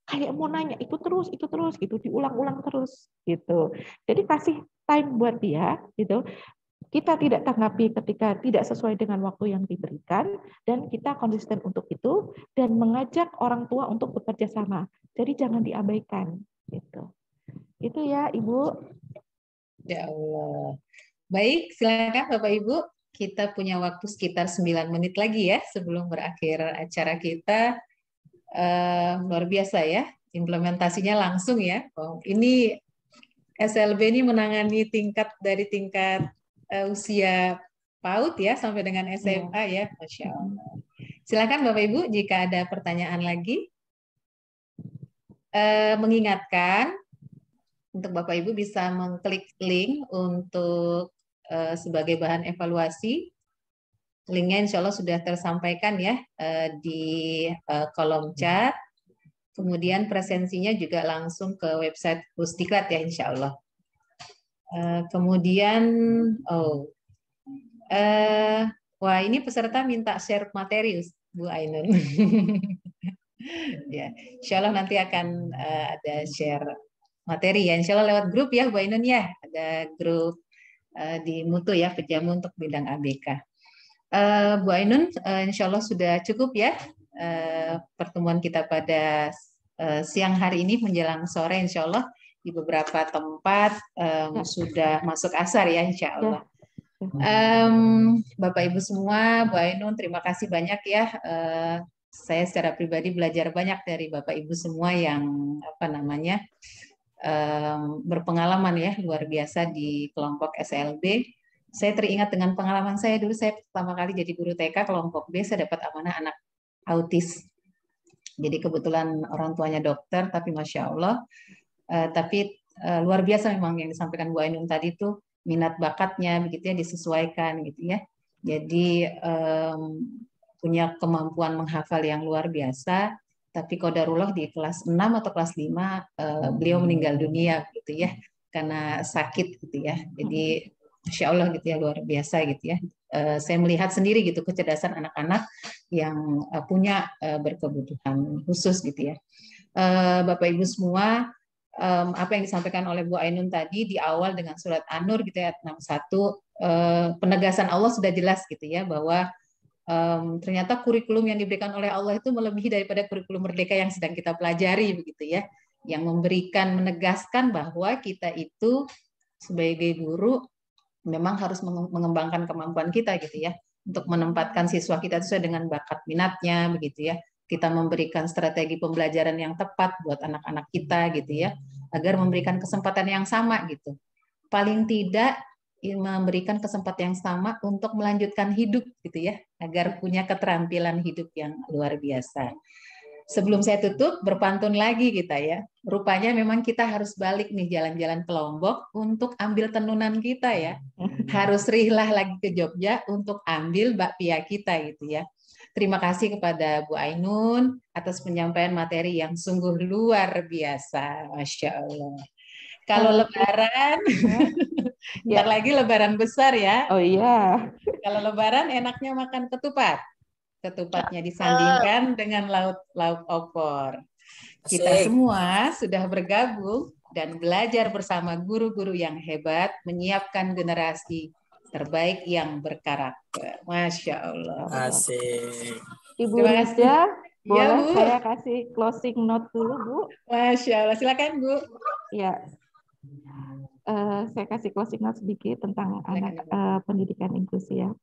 kayak mau nanya itu terus gitu, diulang-ulang terus gitu. Jadi kasih time buat dia gitu. Kita tidak tanggapi ketika tidak sesuai dengan waktu yang diberikan, dan kita konsisten untuk itu, dan mengajak orang tua untuk bekerja sama. Jadi jangan diabaikan. Gitu. Itu ya, Ibu. Ya Allah. Baik, silakan Bapak Ibu. Kita punya waktu sekitar 9 menit lagi ya sebelum berakhir acara kita. Luar biasa ya, implementasinya langsung ya. Oh, ini SLB ini menangani dari tingkat usia PAUD ya sampai dengan SMA ya, Masya Allah. Silakan Bapak Ibu jika ada pertanyaan lagi. Mengingatkan untuk Bapak Ibu bisa mengklik link untuk sebagai bahan evaluasi. Linknya insya Allah sudah tersampaikan ya di kolom chat. Kemudian presensinya juga langsung ke website Pusdiklat ya insya Allah. Kemudian, wah ini peserta minta share materi Bu Ainun. Ya, insya Allah nanti akan ada share materi ya, insya Allah lewat grup ya Bu Ainun ya, ada grup di Mutu ya, Pejamu untuk bidang ABK. Bu Ainun, insya Allah sudah cukup ya pertemuan kita pada siang hari ini menjelang sore, insya Allah di beberapa tempat sudah masuk asar ya insya Allah. Bapak Ibu semua, Bu Ainun terima kasih banyak ya. Saya secara pribadi belajar banyak dari Bapak Ibu semua yang berpengalaman ya luar biasa di kelompok SLB. Saya teringat dengan pengalaman saya dulu, saya pertama kali jadi guru TK kelompok B, saya dapat amanah anak autis. Jadi kebetulan orang tuanya dokter, tapi Masya Allah, luar biasa memang yang disampaikan Bu Ainun tadi itu, minat bakatnya begitu ya disesuaikan gitu ya. Jadi punya kemampuan menghafal yang luar biasa, tapi qadarullah di kelas 6 atau kelas 5 beliau meninggal dunia gitu ya, karena sakit gitu ya. Jadi Masya Allah gitu ya, luar biasa gitu ya. Saya melihat sendiri gitu kecerdasan anak-anak yang punya berkebutuhan khusus gitu ya. Bapak Ibu semua, apa yang disampaikan oleh Bu Ainun tadi di awal dengan surat An-Nur gitu ya 61, penegasan Allah sudah jelas gitu ya, bahwa ternyata kurikulum yang diberikan oleh Allah itu melebihi daripada kurikulum merdeka yang sedang kita pelajari begitu ya, yang menegaskan bahwa kita itu sebagai guru memang harus mengembangkan kemampuan kita gitu ya, untuk menempatkan siswa kita sesuai dengan bakat minatnya begitu ya. Kita memberikan strategi pembelajaran yang tepat buat anak-anak kita gitu ya, agar memberikan kesempatan yang sama gitu. Paling tidak memberikan kesempatan yang sama untuk melanjutkan hidup gitu ya, agar punya keterampilan hidup yang luar biasa. Sebelum saya tutup, berpantun lagi kita ya. Rupanya memang kita harus balik nih jalan-jalan ke Lombok untuk ambil tenunan kita ya. Harus rihlah lagi ke Jogja untuk ambil bakpia kita gitu ya. Terima kasih kepada Bu Ainun atas penyampaian materi yang sungguh luar biasa. Masya Allah. Kalau Lebaran, bentar lagi Lebaran besar ya. Oh iya. Kalau Lebaran enaknya makan ketupat. Ketupatnya disandingkan dengan lauk opor. Kita semua sudah bergabung dan belajar bersama guru-guru yang hebat, menyiapkan generasi terbaik yang berkarakter. Masya Allah. Asik. Ibu Rida, boleh ya, Bu? Saya kasih closing note dulu, Bu? Masya Allah, silakan Bu. Ya, saya kasih closing note sedikit tentang pendidikan inklusi ya.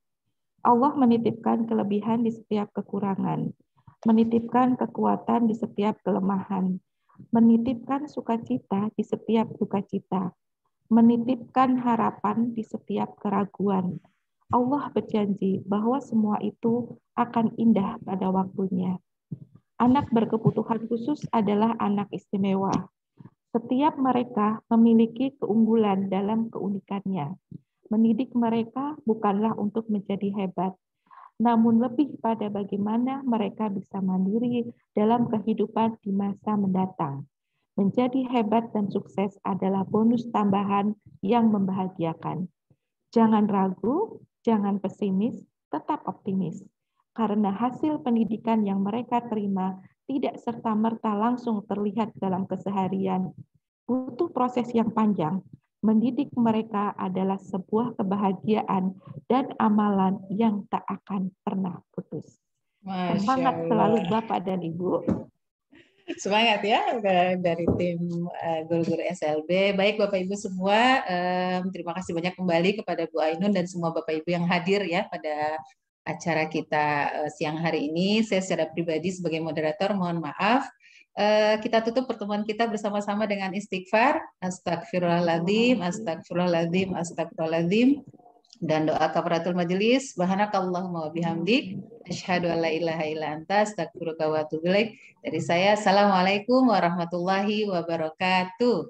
Allah menitipkan kelebihan di setiap kekurangan, menitipkan kekuatan di setiap kelemahan, menitipkan sukacita di setiap dukacita, menitipkan harapan di setiap keraguan. Allah berjanji bahwa semua itu akan indah pada waktunya. Anak berkebutuhan khusus adalah anak istimewa. Setiap mereka memiliki keunggulan dalam keunikannya. Mendidik mereka bukanlah untuk menjadi hebat, namun lebih pada bagaimana mereka bisa mandiri dalam kehidupan di masa mendatang. Menjadi hebat dan sukses adalah bonus tambahan yang membahagiakan. Jangan ragu, jangan pesimis, tetap optimis. Karena hasil pendidikan yang mereka terima tidak serta-merta langsung terlihat dalam keseharian. Butuh proses yang panjang. Mendidik mereka adalah sebuah kebahagiaan dan amalan yang tak akan pernah putus. Masya Semangat Allah. selalu Bapak dan Ibu. Semangat ya dari tim guru-guru SLB. Baik Bapak Ibu semua, terima kasih banyak kembali kepada Bu Ainun dan semua Bapak Ibu yang hadir ya pada acara kita siang hari ini. Saya secara pribadi sebagai moderator mohon maaf. Kita tutup pertemuan kita bersama-sama dengan istighfar. Astagfirullahaladzim, astagfirullahaladzim, astagfirullahaladzim. Dan doa kafaratul majelis, subhanakallahumma wa bihamdik, asyhadu an la ilaha illa anta, astaghfiruka wa atubu ilaik. Dari saya, assalamualaikum warahmatullahi wabarakatuh.